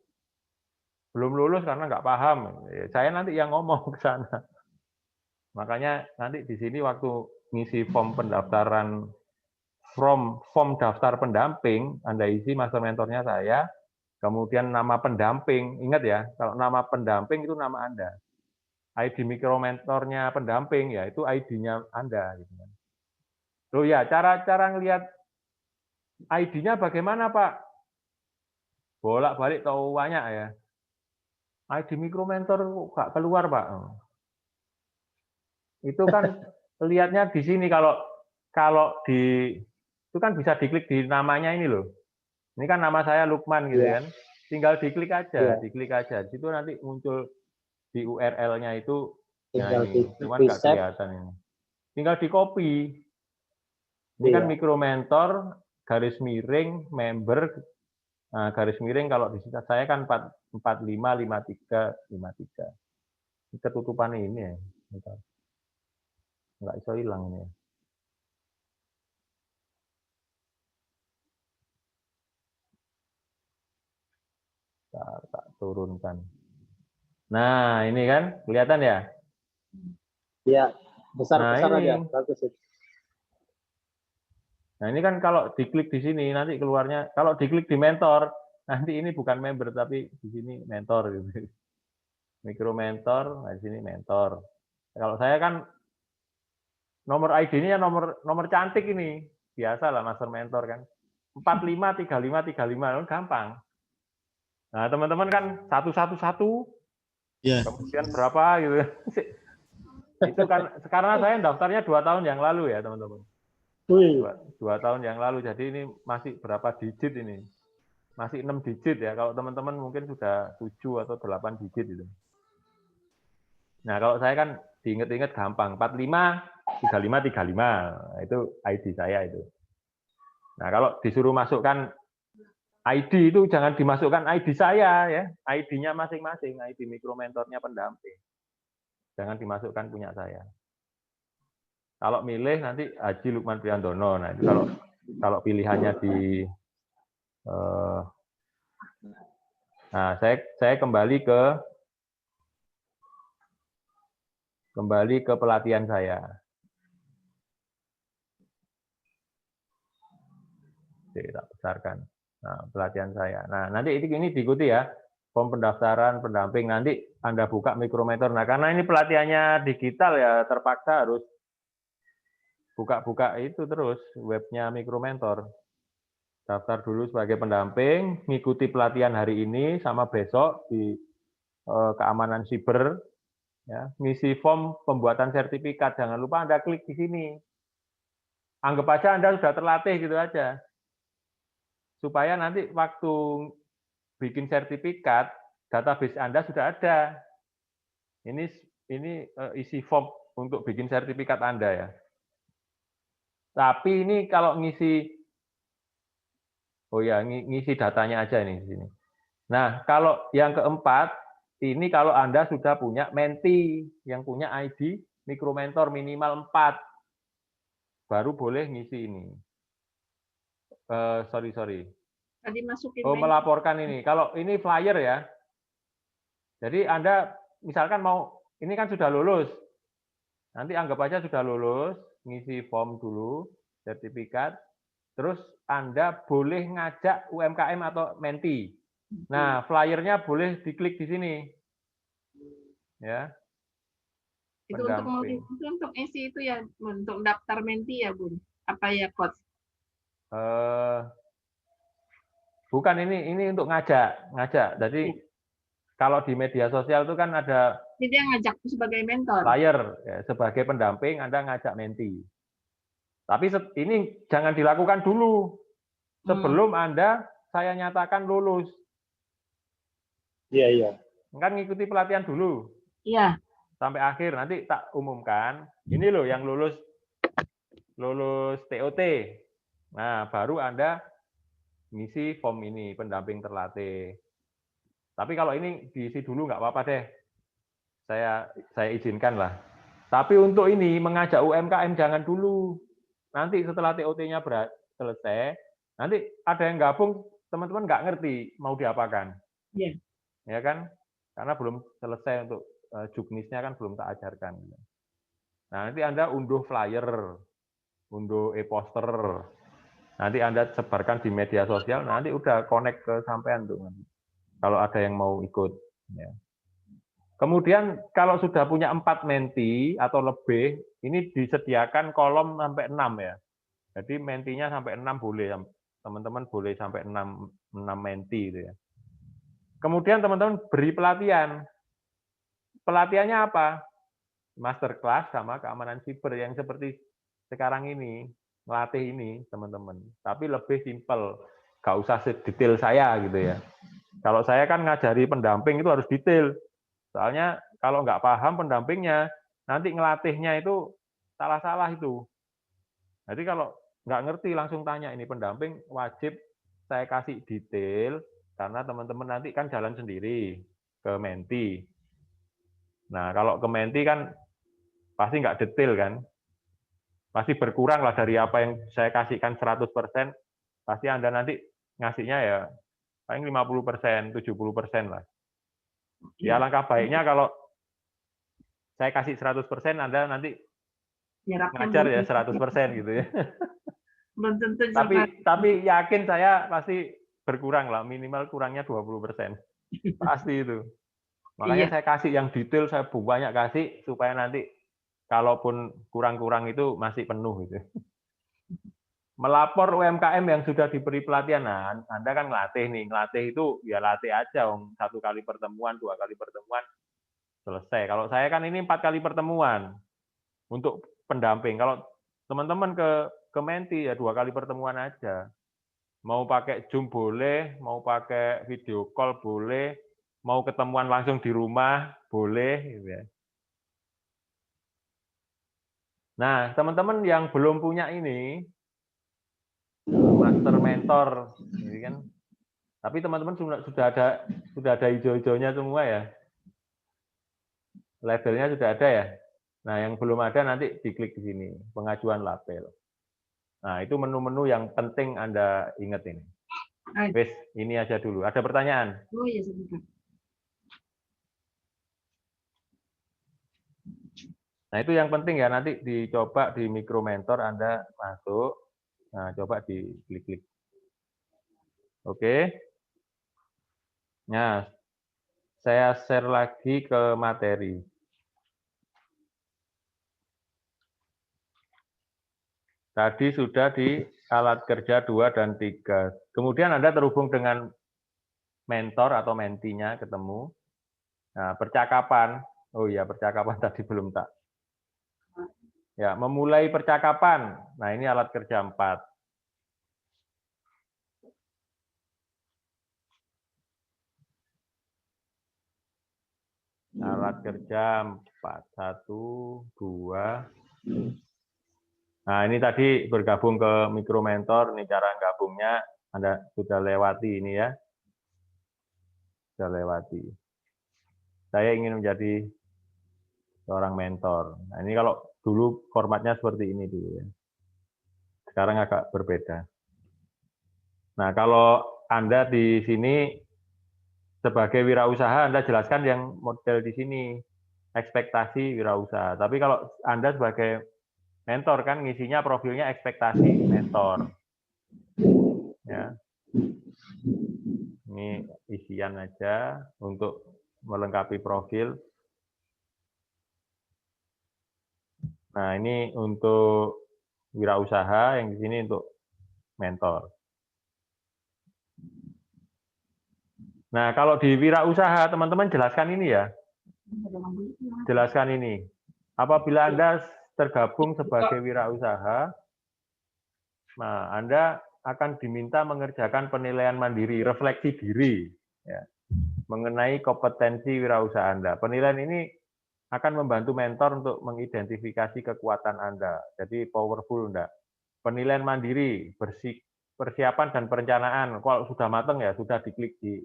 belum lulus karena nggak paham. Saya nanti yang ngomong ke sana. Makanya nanti di sini waktu ngisi form pendaftaran, form daftar pendamping, Anda isi Master Mentornya saya, kemudian nama pendamping, ingat ya, kalau nama pendamping itu nama Anda. ID Micromentornya pendamping, ya itu ID-nya Anda. Gitu. Loh ya, cara ngelihat ID-nya bagaimana Pak? Bolak-balik tahu banyak ya. ID Micromentor nggak keluar Pak. Itu kan lihatnya di sini, kalau di itu kan bisa diklik di namanya ini loh. Ini kan nama saya Lukman gitu kan. Tinggal diklik aja, diklik aja. Di situ nanti muncul di URL-nya itu. Nah ini, cuman nggak kelihatan ini. Tinggal di copy. Ini kan Micromentor garis miring member, nah, garis miring kalau di saya kan 455353. Ketutupan ini ya. nggak iso hilang ini. Tak turunkan. Nah, ini kan kelihatan ya? Iya, besar-besar Nah, aja. ini. Bagus itu. Nah, ini kan kalau diklik di sini nanti keluarnya, kalau diklik di mentor, nanti ini bukan member tapi di sini mentor gitu. Mikro mentor, nah di sini mentor. Kalau saya kan nomor ID-nya nomor cantik ini. Biasa lah master mentor kan. 45 35 35 gampang. Nah, teman-teman kan 111 Iya. kemudian berapa gitu. Itu kan sekarang saya daftarnya 2 tahun yang lalu ya, teman-teman. Wih, 2 tahun yang lalu. Jadi ini masih berapa digit ini? Masih 6 digit ya. Kalau teman-teman mungkin sudah 7 atau 8 digit itu. Nah, kalau saya kan diinget-inget gampang. 45 35 35. Nah, itu ID saya itu. Nah, kalau disuruh masukkan ID itu jangan dimasukkan ID saya ya. ID-nya masing-masing, ID mikromentornya pendamping. Jangan dimasukkan punya saya. Kalau milih nanti Haji Lukman Priyandono. Nah, itu kalau pilihannya di nah, saya kembali ke pelatihan saya. Oke, tak besarkan. Nah, pelatihan saya. Nah, nanti ini diikuti ya. Form pendaftaran pendamping nanti Anda buka mikromentor. Nah, karena ini pelatihannya digital ya, terpaksa harus buka-buka itu terus webnya mikromentor. Daftar dulu sebagai pendamping, mengikuti pelatihan hari ini sama besok di keamanan siber. Ya, ngisi form pembuatan sertifikat. Jangan lupa Anda klik di sini. Anggap aja Anda sudah terlatih gitu aja. Supaya nanti waktu bikin sertifikat, database Anda sudah ada. Ini isi form untuk bikin sertifikat Anda ya. Tapi ini kalau ngisi, oh ya, ngisi datanya aja nih di sini. Nah, kalau yang keempat, ini kalau Anda sudah punya menti yang punya ID mikromentor minimal 4, baru boleh ngisi ini. Sorry. Tadi masukin Oh, melaporkan ini. Kalau ini flyer ya. Jadi Anda misalkan ini kan sudah lulus. Nanti anggap aja sudah lulus, ngisi form dulu, sertifikat, terus Anda boleh ngajak UMKM atau menti. Nah, flyernya boleh diklik di sini. Ya. Itu untuk isi itu ya, untuk daftar menti ya, Bun. Apa ya, Coach? Bukan, ini untuk ngajak. Jadi kalau di media sosial itu kan ada jadi dia ngajak sebagai mentor. Flyer ya, sebagai pendamping Anda ngajak menti. Tapi ini jangan dilakukan dulu sebelum Anda saya nyatakan lulus. iya. Kan ngikuti pelatihan dulu. Iya. Sampai akhir nanti tak umumkan. Ini loh yang lulus TOT. Nah, baru Anda ngisi form ini pendamping terlatih. Tapi kalau ini diisi dulu nggak apa-apa deh. Saya izinkan lah. Tapi untuk ini mengajak UMKM jangan dulu. Nanti setelah TOT-nya selesai, nanti ada yang gabung, teman-teman nggak ngerti mau diapakan. Iya. Ya kan? Karena belum selesai untuk juknisnya kan belum tak ajarkan. Nah, nanti Anda unduh flyer, unduh e-poster. Nanti Anda sebarkan di media sosial, nanti udah connect ke sampean tuh. Kalau ada yang mau ikut. Ya. Kemudian kalau sudah punya 4 menti atau lebih, ini disediakan kolom sampai 6 ya. Jadi mentinya sampai 6 boleh, teman-teman boleh sampai 6 menti itu ya. Kemudian teman-teman beri pelatihan. Pelatihannya apa? Masterclass sama keamanan siber yang seperti sekarang ini, melatih ini teman-teman. Tapi lebih simpel, nggak usah sedetail saya gitu ya. Kalau saya kan ngajari pendamping itu harus detail. Soalnya kalau nggak paham pendampingnya, nanti ngelatihnya itu salah-salah itu. Jadi kalau nggak ngerti langsung tanya, ini pendamping wajib saya kasih detail, karena teman-teman nanti kan jalan sendiri ke menti. Nah, kalau ke menti kan pasti nggak detail kan. pasti berkurang lah dari apa yang saya kasihkan 100%, pasti Anda nanti ngasihnya ya paling 50%, 70% lah. Ya langkah baiknya kalau saya kasih 100%, Anda nanti ngajar ya 100% gitu ya. Belum tentu juga. Tapi yakin saya pasti berkurang lah, minimal kurangnya 20%. Pasti itu. Makanya saya kasih yang detail, saya banyak kasih supaya nanti kalaupun kurang-kurang itu masih penuh gitu. Melapor UMKM yang sudah diberi pelatihan, nah Anda kan ngelatih itu ya latih aja, 1 kali pertemuan, 2 kali pertemuan, selesai. Kalau saya kan ini 4 kali pertemuan untuk pendamping. Kalau teman-teman ke Menti ya 2 kali pertemuan aja. Mau pakai Zoom boleh, mau pakai video call boleh, mau ketemuan langsung di rumah boleh gitu ya. Nah, teman-teman yang belum punya ini master mentor ini kan. Tapi teman-teman sudah ada hijau-hijaunya semua ya. Labelnya sudah ada ya. Nah, yang belum ada nanti diklik di sini, pengajuan label. Nah, itu menu-menu yang penting Anda ingat ini. Wes, ini aja dulu. Ada pertanyaan? Oh iya, sebentar. Nah, itu yang penting ya, nanti dicoba di Micromentor Anda masuk. Nah, coba diklik-klik. Oke. Nah, saya share lagi ke materi. Tadi sudah di alat kerja 2 dan 3. Kemudian Anda terhubung dengan mentor atau mentinya ketemu. Nah, percakapan. Oh iya, percakapan tadi belum tak. Ya, memulai percakapan. Nah, ini alat kerja 4. Alat kerja 4. 1, 2. Nah, ini tadi bergabung ke Micromentor. Ini cara gabungnya. Anda sudah lewati ini ya. Sudah lewati. Saya ingin menjadi seorang mentor. Nah, ini kalau dulu formatnya seperti ini dulu ya. Sekarang agak berbeda. Nah, kalau Anda di sini sebagai wirausaha, Anda jelaskan yang model di sini, ekspektasi wirausaha. Tapi kalau Anda sebagai mentor kan ngisinya profilnya ekspektasi mentor. Ya. Ini isian aja untuk melengkapi profil. Nah, ini untuk wirausaha, yang di sini untuk mentor. Nah, kalau di wirausaha, teman-teman jelaskan ini ya. Jelaskan ini. Apabila Anda tergabung sebagai wirausaha, nah Anda akan diminta mengerjakan penilaian mandiri, refleksi diri, ya, mengenai kompetensi wirausaha Anda. Penilaian ini akan membantu mentor untuk mengidentifikasi kekuatan Anda. Jadi powerful enggak. Penilaian mandiri, persiapan dan perencanaan. Kalau sudah matang ya sudah diklik di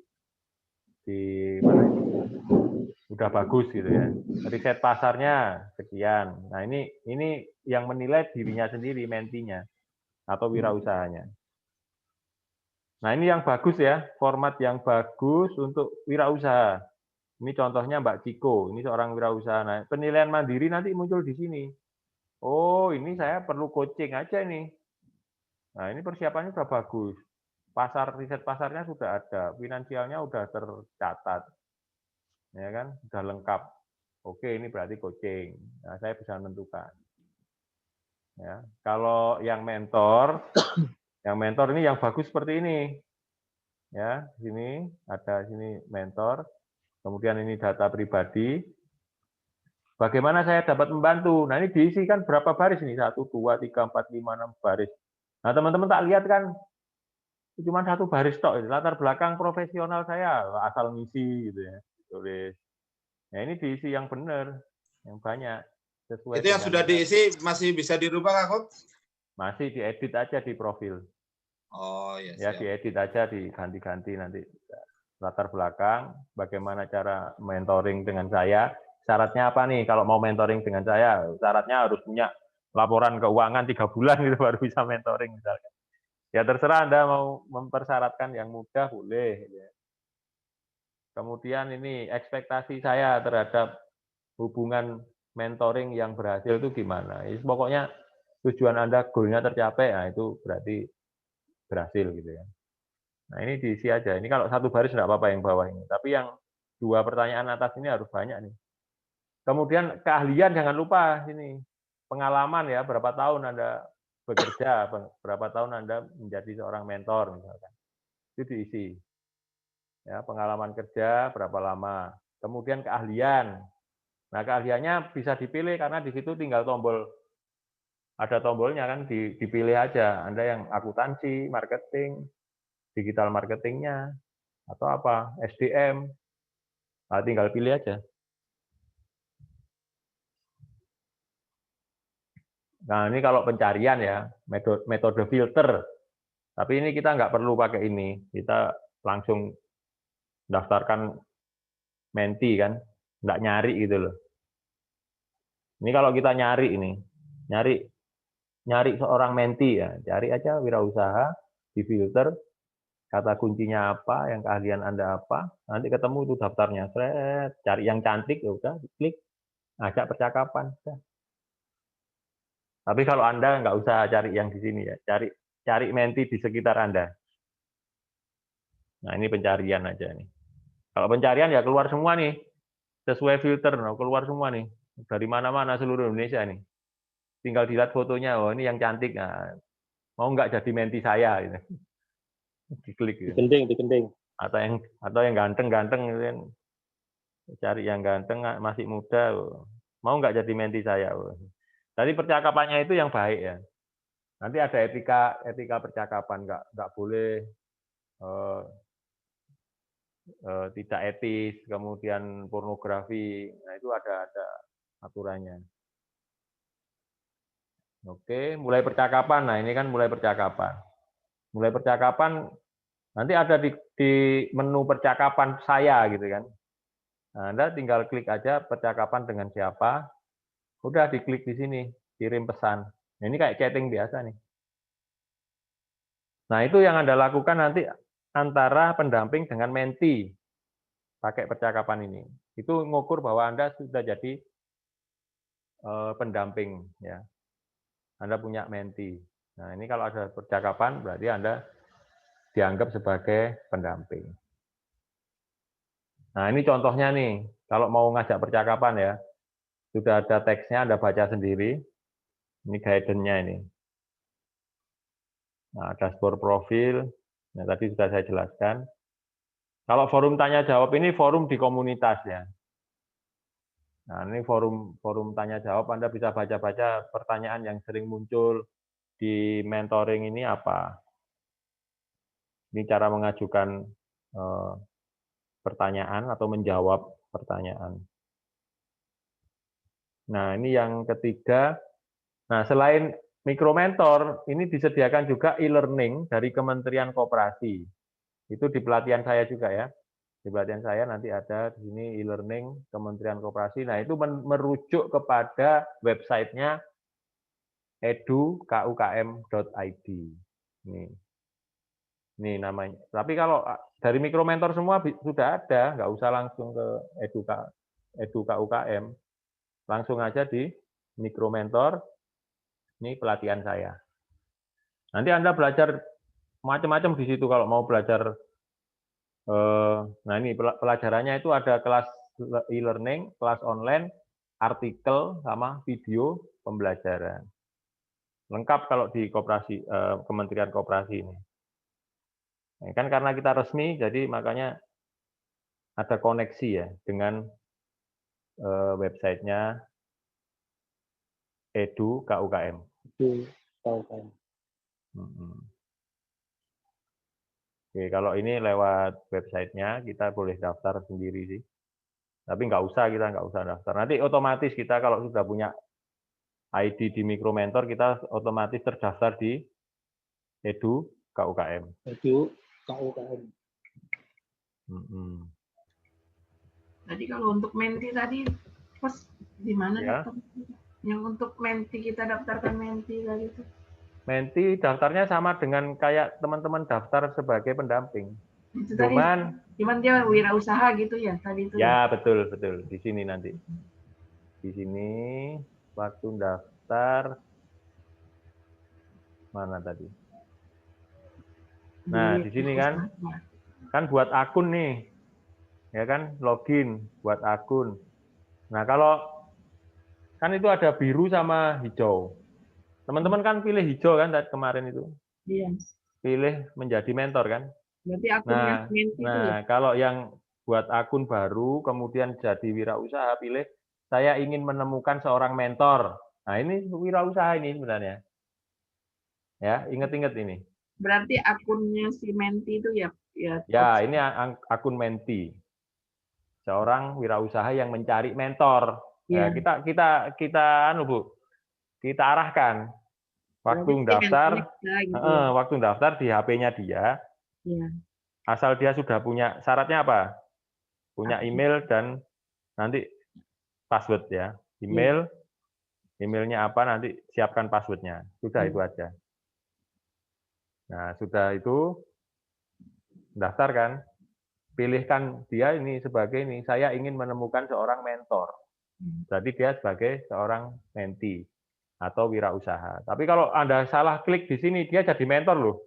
mana itu. Udah bagus gitu ya. Riset pasarnya sekian. Nah, ini yang menilai dirinya sendiri, mentinya atau wirausahanya. Nah, ini yang bagus ya, format yang bagus untuk wirausaha. Ini contohnya Mbak Ciko, ini seorang wirausaha. Nah, penilaian mandiri nanti muncul di sini. Oh, ini saya perlu coaching aja ini. Nah, ini persiapannya sudah bagus. Riset pasarnya sudah ada, finansialnya sudah tercatat. Ya kan, sudah lengkap. Oke, ini berarti coaching. Nah, saya bisa menentukan. Ya, kalau yang mentor ini yang bagus seperti ini. Ya, sini ada sini mentor. Kemudian ini data pribadi. Bagaimana saya dapat membantu? Nah, ini diisikan berapa baris ini? 1, 2, 3, 4, 5, 6 baris. Nah, teman-teman tak lihat kan, cuma 1 baris tok. Latar belakang profesional saya, asal ngisi gitu ya. Tulis. Nah, ini diisi yang benar, yang banyak. Sesuai itu yang sudah diisi masih bisa dirubah, Kak Kok? Masih diedit aja di profil. Oh, iya. Ya, diedit aja, diganti-ganti nanti. Latar belakang, bagaimana cara mentoring dengan saya, syaratnya apa nih kalau mau mentoring dengan saya, syaratnya harus punya laporan keuangan 3 bulan gitu baru bisa mentoring misalkan. Ya terserah Anda mau mempersyaratkan yang mudah boleh. Ya. Kemudian ini ekspektasi saya terhadap hubungan mentoring yang berhasil itu gimana? Ya, pokoknya tujuan Anda goalnya tercapai, nah itu berarti berhasil gitu ya. Nah ini diisi aja. Ini kalau satu baris nggak apa-apa yang bawah ini. Tapi yang 2 pertanyaan atas ini harus banyak nih. Kemudian keahlian jangan lupa sini. Pengalaman ya, berapa tahun Anda bekerja, berapa tahun Anda menjadi seorang mentor misalkan. Itu diisi. Ya, pengalaman kerja berapa lama. Kemudian keahlian. Nah, keahliannya bisa dipilih karena di situ tinggal tombol, ada tombolnya kan, dipilih aja. Anda yang akuntansi, marketing, digital marketingnya, atau apa, SDM. Nah, tinggal pilih aja. Nah, ini kalau pencarian ya, metode filter. Tapi ini kita nggak perlu pakai ini. Kita langsung daftarkan menti kan, nggak nyari gitu loh. Ini kalau kita nyari ini, nyari seorang menti ya, cari aja wirausaha, di filter, kata kuncinya apa, yang keahlian Anda apa, nanti ketemu itu daftarnya, cari yang cantik ya udah, klik, ajak percakapan. Udah. Tapi kalau Anda nggak usah cari yang di sini ya, cari menti di sekitar Anda. Nah ini pencarian aja nih. Kalau pencarian ya keluar semua nih, sesuai filter, keluar semua nih, dari mana-mana seluruh Indonesia nih. Tinggal dilihat fotonya, oh ini yang cantik, nah, mau nggak jadi menti saya, gitu. Diklik gitu. Dikending. Atau yang ganteng-ganteng, gitu kan. Cari yang ganteng, masih muda, mau nggak jadi menti saya. Jadi percakapannya itu yang baik ya. Nanti ada etika percakapan, nggak boleh tidak etis, kemudian pornografi, nah itu ada aturannya. Oke, mulai percakapan. Nah ini kan mulai percakapan. Mulai percakapan nanti ada di menu percakapan saya gitu kan. Nah, Anda tinggal klik aja percakapan dengan siapa. Udah diklik di sini, kirim pesan. Nah, ini kayak chatting biasa nih. Nah itu yang Anda lakukan nanti antara pendamping dengan menti pakai percakapan ini. Itu ngukur bahwa Anda sudah jadi pendamping ya. Anda punya menti. Nah, ini kalau ada percakapan berarti Anda dianggap sebagai pendamping. Nah, ini contohnya nih. Kalau mau ngajak percakapan ya, sudah ada teksnya, Anda baca sendiri. Ini guidance-nya ini. Nah, dashboard profil. Nah, tadi sudah saya jelaskan. Kalau forum tanya jawab ini forum di komunitas ya. Nah, ini forum tanya jawab, Anda bisa baca-baca pertanyaan yang sering muncul di mentoring ini apa. Ini cara mengajukan pertanyaan atau menjawab pertanyaan. Nah, ini yang ketiga. Nah, selain mikromentor, ini disediakan juga e-learning dari Kementerian Koperasi. Itu di pelatihan saya juga ya. Di pelatihan saya nanti ada di sini e-learning Kementerian Koperasi. Nah, itu merujuk kepada websitenya edukukm.id. Ini namanya. Tapi kalau dari mikromentor semua sudah ada, nggak usah langsung ke edukukm. Langsung aja di mikromentor. Ini pelatihan saya. Nanti Anda belajar macam-macam di situ kalau mau belajar. Nah ini pelajarannya itu ada kelas e-learning, kelas online, artikel, sama video pembelajaran. Lengkap kalau di koperasi, Kementerian Koperasi ini. Nah, kan karena kita resmi, jadi makanya ada koneksi ya dengan websitenya edukukm. Oke, kalau ini lewat websitenya kita boleh daftar sendiri sih. Tapi nggak usah daftar. Nanti otomatis kita kalau sudah punya ID di Mikromentor, kita otomatis terdaftar di edukukm. Tadi kalau untuk menti tadi, Mas, di mana? Ya. Yang untuk menti kita daftarkan menti tadi itu. Menti daftarnya sama dengan kayak teman-teman daftar sebagai pendamping. Itu tadi, cuman dia wirausaha gitu ya tadi itu. Ya, betul. Di sini nanti. Di sini waktu daftar mana tadi? Nah, di sini kan buat akun nih. Ya kan, login buat akun. Nah, kalau kan itu ada biru sama hijau. Teman-teman kan pilih hijau kan kemarin itu. Iya. Pilih menjadi mentor kan. Berarti akunnya menti itu ya? Kalau yang buat akun baru, kemudian jadi wirausaha, pilih saya ingin menemukan seorang mentor. Nah, ini wirausaha ini sebenarnya. Ya, ingat-ingat ini. Berarti akunnya si menti itu ya? Ya, ini akun menti. Seorang wirausaha yang mencari mentor. Ya, kita Bu. Kita arahkan. Waktu daftar di HP-nya dia. Ya. Asal dia sudah punya syaratnya apa? Punya email dan nanti password ya. Emailnya apa nanti siapkan passwordnya. Sudah itu aja. Nah, sudah itu daftar kan? Pilihkan dia ini sebagai ini, saya ingin menemukan seorang mentor. Berarti dia sebagai seorang menti atau wirausaha. Tapi kalau Anda salah klik di sini, dia jadi mentor loh.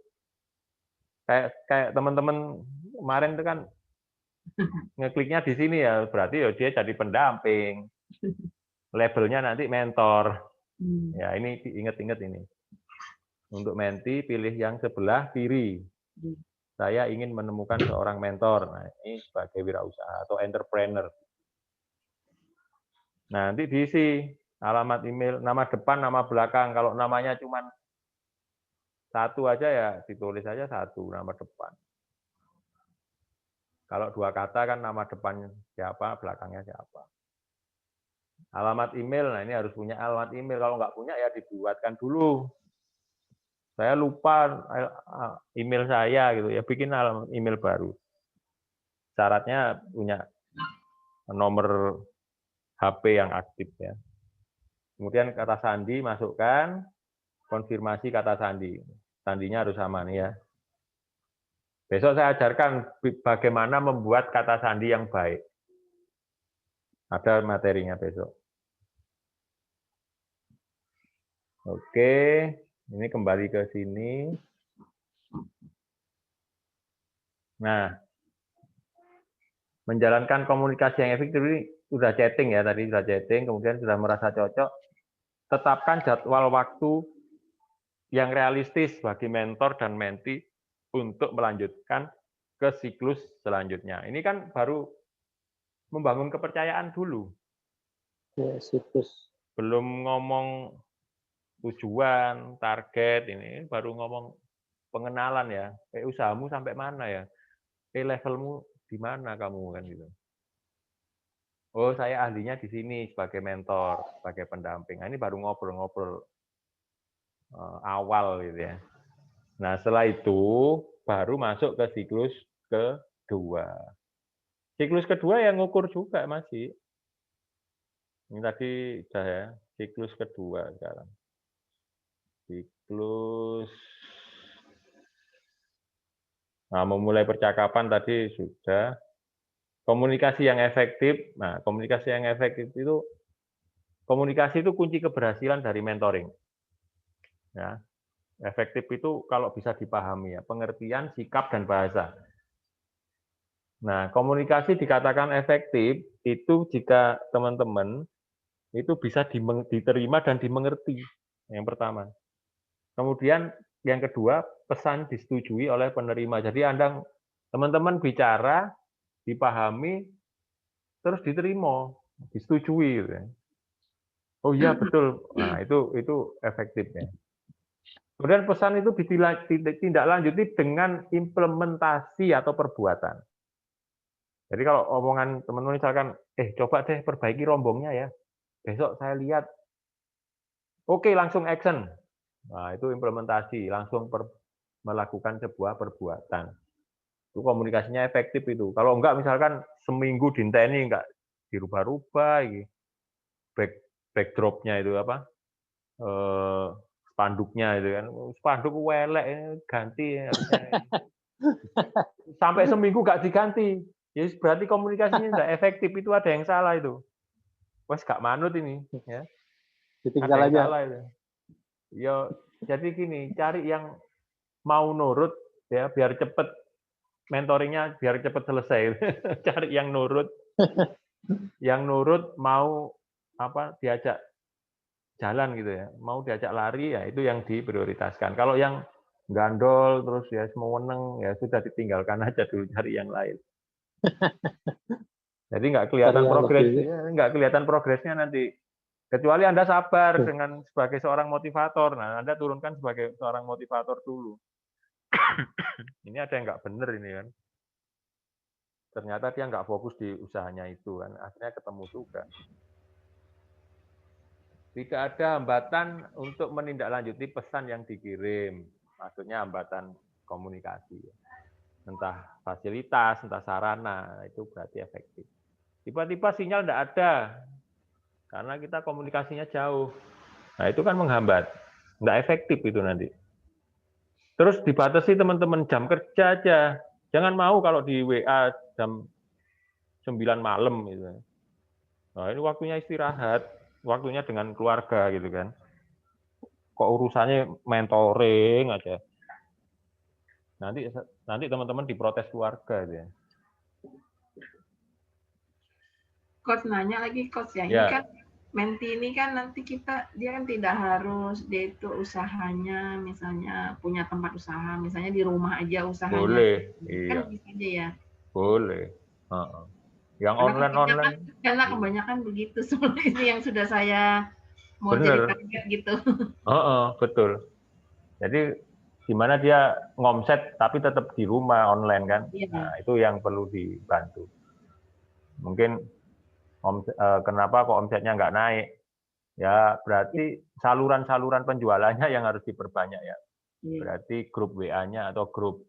Kayak teman-teman kemarin itu kan ngekliknya di sini ya, berarti ya dia jadi pendamping. Labelnya nanti mentor. Ya, ini ingat-ingat ini. Untuk menti, pilih yang sebelah kiri. Saya ingin menemukan seorang mentor. Nah, ini sebagai wirausaha atau entrepreneur. Nah, nanti diisi alamat email, nama depan, nama belakang. Kalau namanya cuma satu aja ya ditulis aja satu, nama depan. Kalau dua kata kan nama depannya siapa, belakangnya siapa. Alamat email, nah ini harus punya alamat email. Kalau nggak punya ya dibuatkan dulu. Saya lupa email saya gitu ya, bikin alamat email baru. Syaratnya punya nomor HP yang aktif ya. Kemudian kata sandi masukkan, konfirmasi kata sandi. Sandinya harus sama nih ya. Besok saya ajarkan bagaimana membuat kata sandi yang baik. Ada materinya besok. Oke, ini kembali ke sini. Nah, menjalankan komunikasi yang efektif ini sudah chatting ya, tadi sudah chatting, kemudian sudah merasa cocok. Tetapkan jadwal waktu yang realistis bagi mentor dan menti untuk melanjutkan ke siklus selanjutnya. Ini kan baru membangun kepercayaan dulu. Ya, siklus. Belum ngomong tujuan, target, ini baru ngomong pengenalan ya. Usahamu sampai mana ya? Levelmu di mana kamu kan gitu. Oh, saya ahlinya di sini sebagai mentor, sebagai pendamping. Nah, ini baru ngobrol-ngobrol awal gitu ya. Nah, setelah itu baru masuk ke siklus kedua. Siklus kedua yang ngukur juga masih. Ini tadi sudah ya, siklus kedua sekarang. Siklus. Nah, memulai percakapan tadi sudah. Komunikasi yang efektif. Nah, komunikasi yang efektif itu, komunikasi itu kunci keberhasilan dari mentoring. Ya, efektif itu kalau bisa dipahami ya, pengertian, sikap, dan bahasa. Nah, komunikasi dikatakan efektif itu jika teman-teman itu bisa diterima dan dimengerti. Yang pertama. Kemudian yang kedua, pesan disetujui oleh penerima. Jadi Anda teman-teman bicara, dipahami, terus diterima, disetujui. Gitu. Oh iya betul. Nah itu efektifnya. Kemudian pesan itu ditindaklanjuti dengan implementasi atau perbuatan. Jadi kalau omongan teman-teman misalkan, coba deh perbaiki rombongnya ya. Besok saya lihat. Oke, langsung action. Nah, itu implementasi, langsung melakukan sebuah perbuatan. Itu komunikasinya efektif itu. Kalau enggak misalkan seminggu dinteni enggak dirubah-rubah, backdropnya itu apa? Spanduknya itu kan. Spanduk welek ganti harusnya. Sampai seminggu nggak diganti. Ya berarti komunikasinya nggak efektif, itu ada yang salah itu. Wes gak manut ini, ya. Ditinggal aja. Salah itu. Ya, jadi gini, cari yang mau nurut ya biar cepet mentoringnya biar cepet selesai. Cari yang nurut mau apa diajak jalan gitu ya, mau diajak lari ya itu yang diprioritaskan. Kalau yang gandol terus ya semeneng ya sudah ditinggalkan aja dulu, cari yang lain. Jadi nggak kelihatan progresnya nanti. Kecuali Anda sabar dengan sebagai seorang motivator. Nah, Anda turunkan sebagai seorang motivator dulu. Ini ada yang nggak benar ini kan. Ternyata dia nggak fokus di usahanya itu kan. Akhirnya ketemu juga. Tidak ada hambatan untuk menindaklanjuti pesan yang dikirim. Maksudnya hambatan komunikasi. Entah fasilitas, entah sarana, itu berarti efektif. Tiba-tiba sinyal tidak ada. Karena kita komunikasinya jauh. Nah, itu kan menghambat. Nggak efektif itu nanti. Terus dibatasi teman-teman jam kerja aja. Jangan mau kalau di WA jam 9 malam. Gitu. Nah, ini waktunya istirahat. Waktunya dengan keluarga gitu kan. Kok urusannya mentoring aja. Nanti teman-teman diprotes keluarga. Gitu ya. Coach nanya lagi, Coach ya. Ini kan menti ini kan nanti dia kan tidak harus dia itu usahanya misalnya punya tempat usaha, misalnya di rumah aja usahanya. Boleh, kan bisa aja ya. Boleh. Yang online. Karena kebanyakan begitu soalnya ini yang sudah saya mau jadi target gitu. Betul. Jadi gimana dia ngomset tapi tetap di rumah online kan? Iya. Nah, itu yang perlu dibantu. Mungkin kenapa kok omsetnya nggak naik? Ya berarti saluran-saluran penjualannya yang harus diperbanyak ya. Berarti grup WA-nya atau grup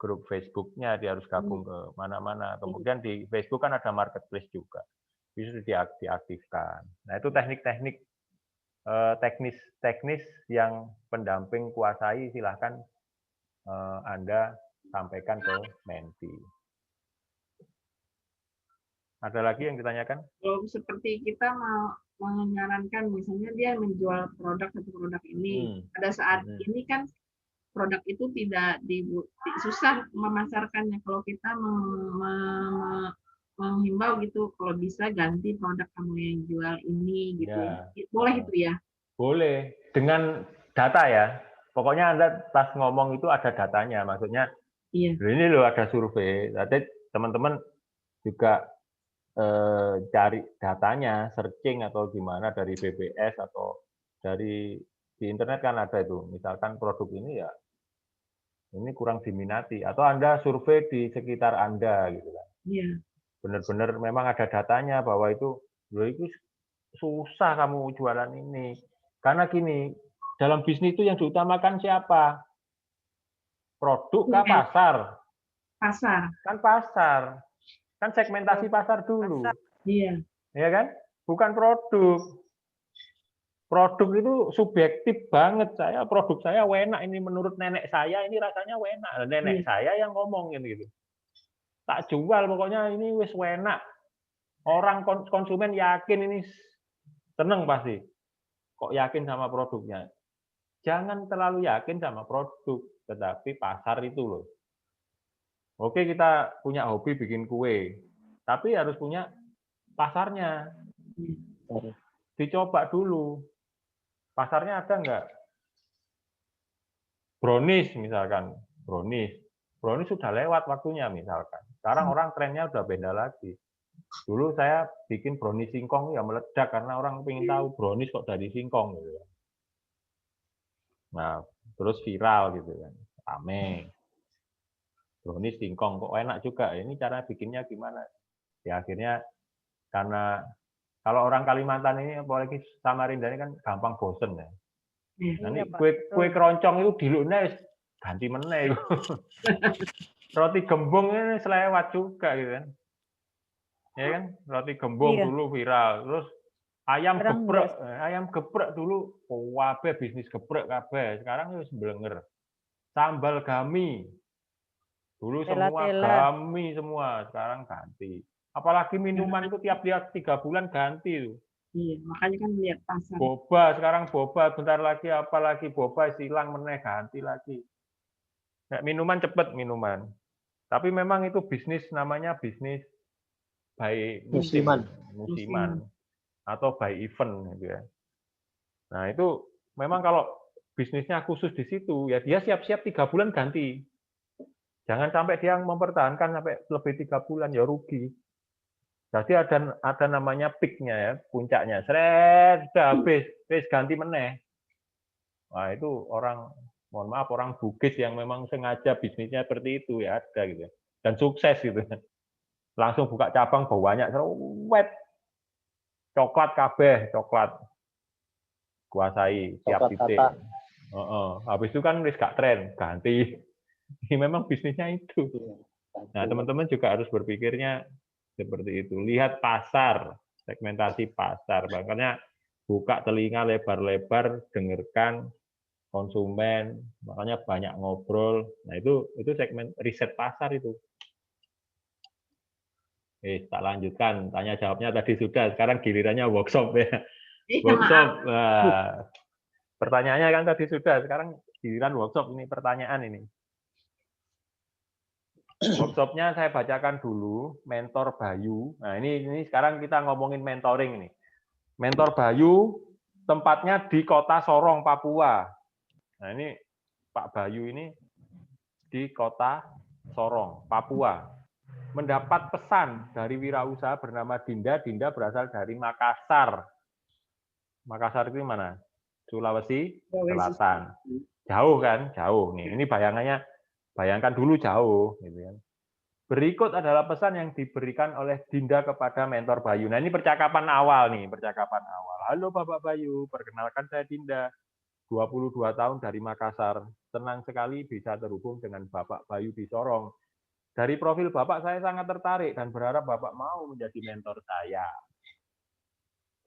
Facebook-nya dia harus gabung ke mana-mana. Kemudian di Facebook kan ada marketplace juga. Bisa diaktifkan. Nah itu teknik-teknik teknis yang pendamping kuasai silahkan Anda sampaikan ke menti. Ada lagi yang ditanyakan? Kalau seperti kita mau menyarankan misalnya dia menjual satu produk ini, pada saat ini kan produk itu tidak susah memasarkannya. Kalau kita menghimbau gitu, kalau bisa ganti produk kamu yang jual ini gitu. Ya. Boleh itu ya? Boleh, dengan data ya. Pokoknya Anda pas ngomong itu ada datanya, maksudnya ini loh ada survei. Nanti teman-teman juga cari datanya, searching atau gimana dari BBS atau dari di internet kan ada itu. Misalkan produk ini ya ini kurang diminati atau Anda survei di sekitar Anda gitu kan. Iya. Benar-benar memang ada datanya bahwa itu susah kamu jualan ini. Karena gini, dalam bisnis itu yang diutamakan siapa? Produk kah pasar? Pasar. Kan pasar. Kan segmentasi pasar dulu. Iya. Ya kan? Bukan produk. Produk itu subjektif banget. Produk saya enak ini menurut nenek saya ini rasanya enak. Nenek saya yang ngomongin gitu. Tak jual pokoknya ini wis enak. Orang konsumen yakin ini seneng pasti. Kok yakin sama produknya? Jangan terlalu yakin sama produk, tetapi pasar itu loh. Oke, kita punya hobi bikin kue, tapi harus punya pasarnya. Dicoba dulu. Pasarnya ada nggak? Brownies misalkan. Brownies sudah lewat waktunya misalkan. Sekarang orang trennya udah beda lagi. Dulu saya bikin brownies singkong ya meledak karena orang pengen tahu brownies kok dari singkong gitu. Nah, terus viral gitu kan. Rame. Brownies singkong kok enak juga. Ini cara bikinnya gimana? Ya akhirnya karena kalau orang Kalimantan ini apalagi Samarinda ini kan gampang bosen ya. Nah, ini kue keroncong itu diluknya ganti meneh. Roti gembung ini selewat juga gitu kan. Ya kan? Roti gembung dulu viral, terus Ayam geprek dulu kabeh bisnis geprek kabeh. Sekarang wis mblenger. Sambal gami. Dulu semua gami semua, sekarang ganti. Apalagi minuman itu tiap-tiap 3 bulan ganti tuh. Iya, makanya kan lihat pasar. Boba, sekarang boba, bentar lagi apalagi boba silang meneh ganti lagi. Nah, minuman cepet minuman. Tapi memang itu bisnis, namanya bisnis by musiman atau by event gitu ya. Nah, itu memang kalau bisnisnya khusus di situ, ya dia siap-siap 3 bulan ganti. Jangan sampai dia mempertahankan sampai lebih 3 bulan, ya rugi. Jadi ada namanya peak-nya ya, puncaknya. Seret, sudah habis ganti meneh. Nah, itu orang, mohon maaf, orang Bugis yang memang sengaja bisnisnya seperti itu ya ada gitu. Dan sukses gitu. Langsung buka cabang banyak, seret. Coklat kabeh, coklat. Kuasai, siap titik. Habis itu kan wis gak tren, ganti. Ini memang bisnisnya itu. Nah, teman-teman juga harus berpikirnya seperti itu. Lihat pasar, segmentasi pasar. Makanya buka telinga lebar-lebar, dengarkan konsumen, makanya banyak ngobrol. Nah, itu segmen riset pasar itu. Tak lanjutkan. Tanya jawabnya tadi sudah, sekarang gilirannya workshop ya. Workshop. Nah, pertanyaannya kan tadi sudah, sekarang giliran workshop ini pertanyaan ini. Workshopnya saya bacakan dulu, Mentor Bayu. Nah, ini sekarang kita ngomongin mentoring nih. Mentor Bayu tempatnya di Kota Sorong, Papua. Nah, ini Pak Bayu ini di Kota Sorong, Papua. Mendapat pesan dari wirausaha bernama Dinda. Dinda berasal dari Makassar. Makassar itu mana? Sulawesi Selatan. Jauh kan? Jauh. Nih, ini bayangannya. Bayangkan dulu jauh, gitu kan. Berikut adalah pesan yang diberikan oleh Dinda kepada Mentor Bayu. Nah, ini percakapan awal nih, percakapan awal. Halo Bapak Bayu, perkenalkan saya Dinda, 22 tahun dari Makassar. Senang sekali bisa terhubung dengan Bapak Bayu di Sorong. Dari profil Bapak saya sangat tertarik dan berharap Bapak mau menjadi mentor saya.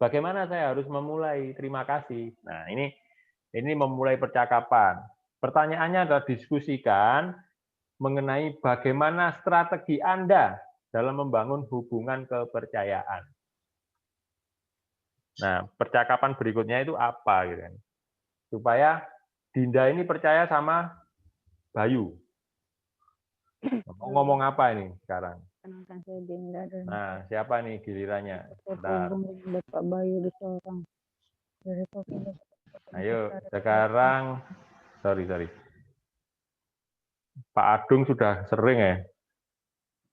Bagaimana saya harus memulai? Terima kasih. Nah, ini memulai percakapan. Pertanyaannya adalah diskusikan mengenai bagaimana strategi Anda dalam membangun hubungan kepercayaan. Nah, percakapan berikutnya itu apa gitu kan? Supaya Dinda ini percaya sama Bayu. Ngomong apa ini sekarang? Kenalkan saya Dinda. Nah, siapa nih gilirannya? Bapak Bayu di Sorong. Ayo, sekarang sorry. Pak Adung sudah sering ya.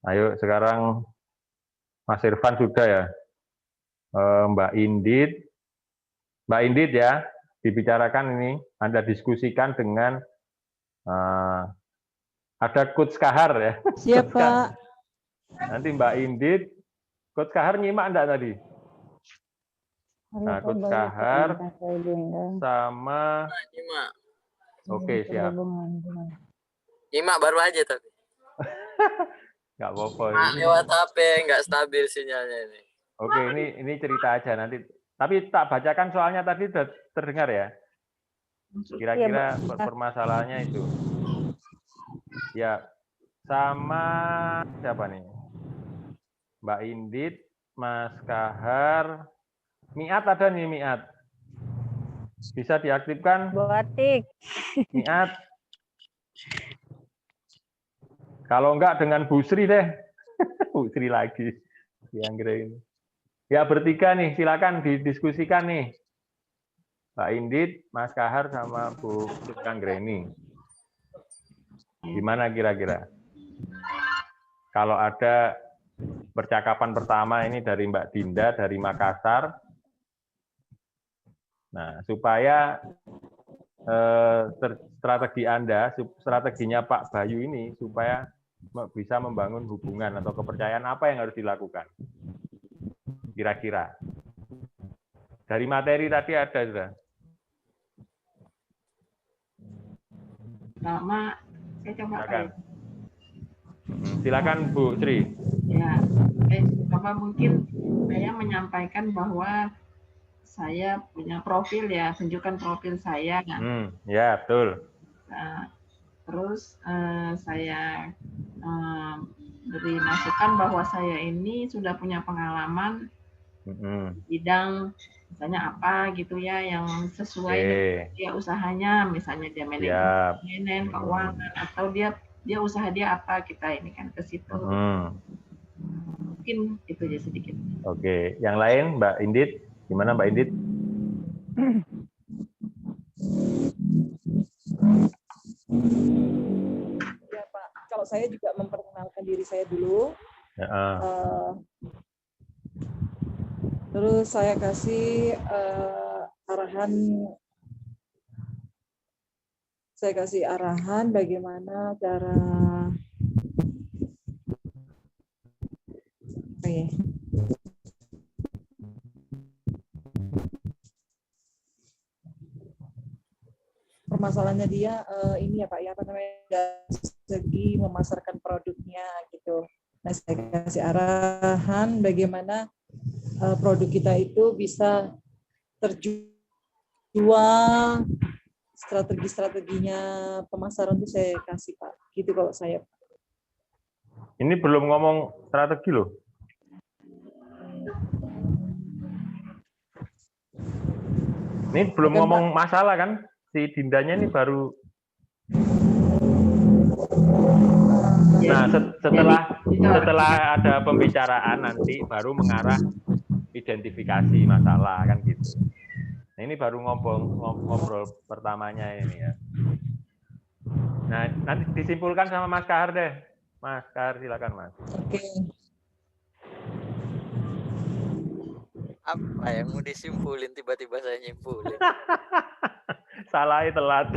Ayo sekarang Mas Irfan sudah ya. Mbak Indit ya, dibicarakan ini, Anda diskusikan dengan ada Coach Kahar ya. Siap, Pak. Nanti Mbak Indit, Coach Kahar nyimak enggak tadi? Nah, Coach Kahar sama Oke, siap. Nyimak baru aja tapi. Nggak apa-apa. Lewat HP nggak stabil sinyalnya ini. Oke, ini cerita aja nanti. Tapi tak bacakan soalnya tadi sudah terdengar ya. Kira-kira permasalahannya itu. Ya, sama siapa nih? Mbak Indit, Mas Kahar, Miat ada nih Miat. Bisa diaktifkan? Batik. Miat. Kalau enggak dengan Bu Sri deh. Bu Sri lagi. Yang ini. Ya bertiga nih, silakan didiskusikan nih. Mbak Indit, Mas Kahar sama Bu Anggreni. Gimana kira-kira? Kalau ada percakapan pertama ini dari Mbak Dinda dari Makassar. Nah, supaya strategi Anda, strateginya Pak Bayu ini supaya bisa membangun hubungan atau kepercayaan apa yang harus dilakukan? Kira-kira. Dari materi tadi ada sudah. Lama, saya coba. Silakan Bu Sri. Ya, coba mungkin saya menyampaikan bahwa saya punya profil ya, tunjukkan profil saya. Ya, betul. Nah, terus saya beri masukan bahwa saya ini sudah punya pengalaman bidang misalnya apa gitu ya yang sesuai dengan dia usahanya, misalnya dia manajemen keuangan atau dia usaha dia apa, kita ini kan ke situ. Mungkin itu aja sedikit. Oke, yang lain Mbak Indit, gimana Mbak Indit? Ya Pak, kalau saya juga memperkenalkan diri saya dulu. Terus saya kasih arahan bagaimana cara permasalahannya dia ini ya Pak ya, apa namanya, dari segi memasarkan produknya gitu. Nah, saya kasih arahan bagaimana produk kita itu bisa terjual, strategi-strateginya pemasaran itu saya kasih Pak. Gitu kalau saya. Ini belum ngomong strategi loh. Ini belum ngomong masalah kan? Si Dindanya ini baru. Nah, setelah ada pembicaraan nanti baru mengarah identifikasi masalah kan gitu. Nah, ini baru ngobrol pertamanya ini ya. Nah, nanti disimpulkan sama Mas Kahar deh. Mas Kahar, silakan Mas. Oke. Apa yang mau disimpulin, tiba-tiba saya nyimpulin. Salahnya telat.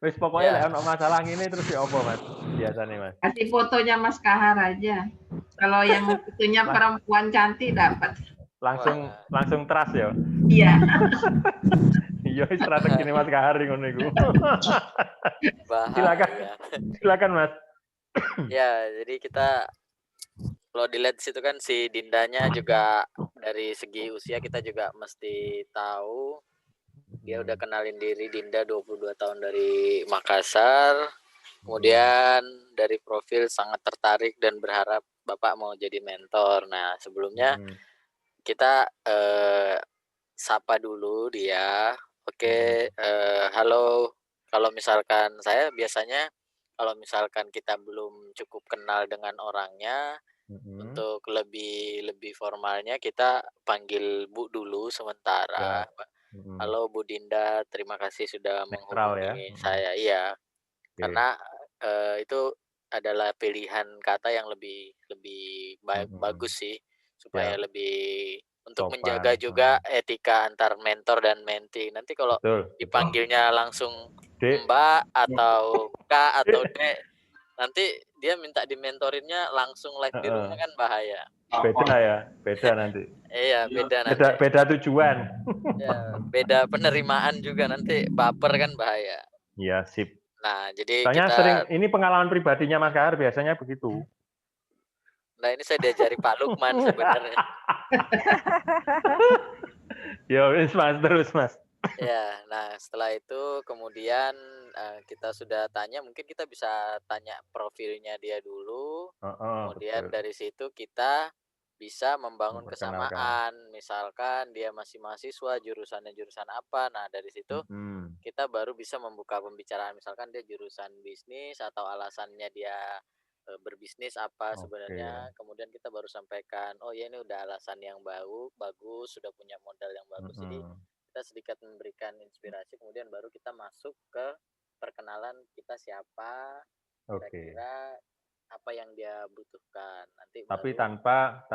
Wis pokoknya ya. Ono masalah ini terus ya apa Mas? Biasanya Mas. Kasih fotonya Mas Kahar aja. Kalau yang fotonya perempuan cantik dapat. Langsung trust ya. Iya. Iya, strategi ini Mas Kahar ngono iku. Silakan Mas. Ya, jadi kita kalau dilihat di situ kan si Dindanya juga dari segi usia kita juga mesti tahu. Dia udah kenalin diri, Dinda 22 tahun dari Makassar. Kemudian dari profil sangat tertarik dan berharap Bapak mau jadi mentor. Nah, sebelumnya kita sapa dulu dia. Oke, halo. Kalau misalkan saya biasanya kalau misalkan kita belum cukup kenal dengan orangnya, untuk lebih formalnya kita panggil Bu dulu sementara. Halo Bu Dinda, terima kasih sudah menghubungi saya. Iya, karena itu adalah pilihan kata yang lebih bagus sih, supaya lebih untuk menjaga juga etika antar mentor dan mentee. Nanti kalau dipanggilnya langsung Mbak atau Kak atau Dek, nanti dia minta dimentorinnya langsung live di rumah kan bahaya. Beda nanti. Iya, beda nanti. Beda tujuan. Ya, beda penerimaan juga nanti baper kan bahaya. Iya, sip. Nah, jadi soalnya kita sering ini pengalaman pribadinya Mas Kahar biasanya begitu. Nah, ini saya diajari Pak Lukman sebenarnya. Ya, Mas, terus Mas. Ya, nah setelah itu kemudian kita sudah tanya, mungkin kita bisa tanya profilnya dia dulu. Kemudian dari situ kita bisa membangun kesamaan. Misalkan dia masih mahasiswa, jurusannya jurusan apa. Nah, dari situ kita baru bisa membuka pembicaraan. Misalkan dia jurusan bisnis atau alasannya dia berbisnis apa sebenarnya. Kemudian kita baru sampaikan, oh ya ini udah alasan yang bagus, sudah punya modal yang bagus. Jadi kita sedikit memberikan inspirasi, kemudian baru kita masuk ke perkenalan kita siapa, kira-kira apa yang dia butuhkan. Nanti tapi tanpa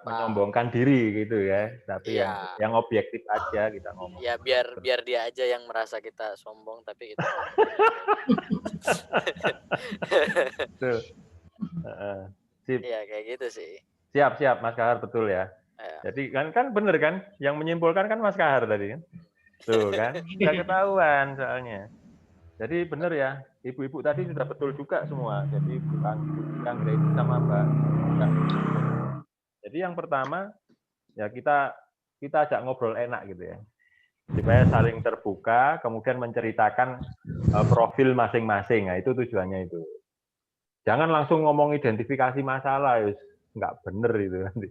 menyombongkan diri gitu ya, tapi yang objektif aja kita ngomong. Ya biar dia aja yang merasa kita sombong, tapi itu Betul. Sip. Iya kayak gitu sih. Siap Mas Kahar, betul ya. Jadi kan bener kan, yang menyimpulkan kan Mas Kahar tadi kan. Tuh kan, nggak ketahuan soalnya. Jadi bener ya, ibu-ibu tadi sudah betul juga semua. Jadi bukan Grady sama Mbak. Enggak. Jadi yang pertama ya kita ajak ngobrol enak gitu ya. Supaya saling terbuka, kemudian menceritakan profil masing-masing. Nah, itu tujuannya itu. Jangan langsung ngomong identifikasi masalah, nggak bener itu nanti.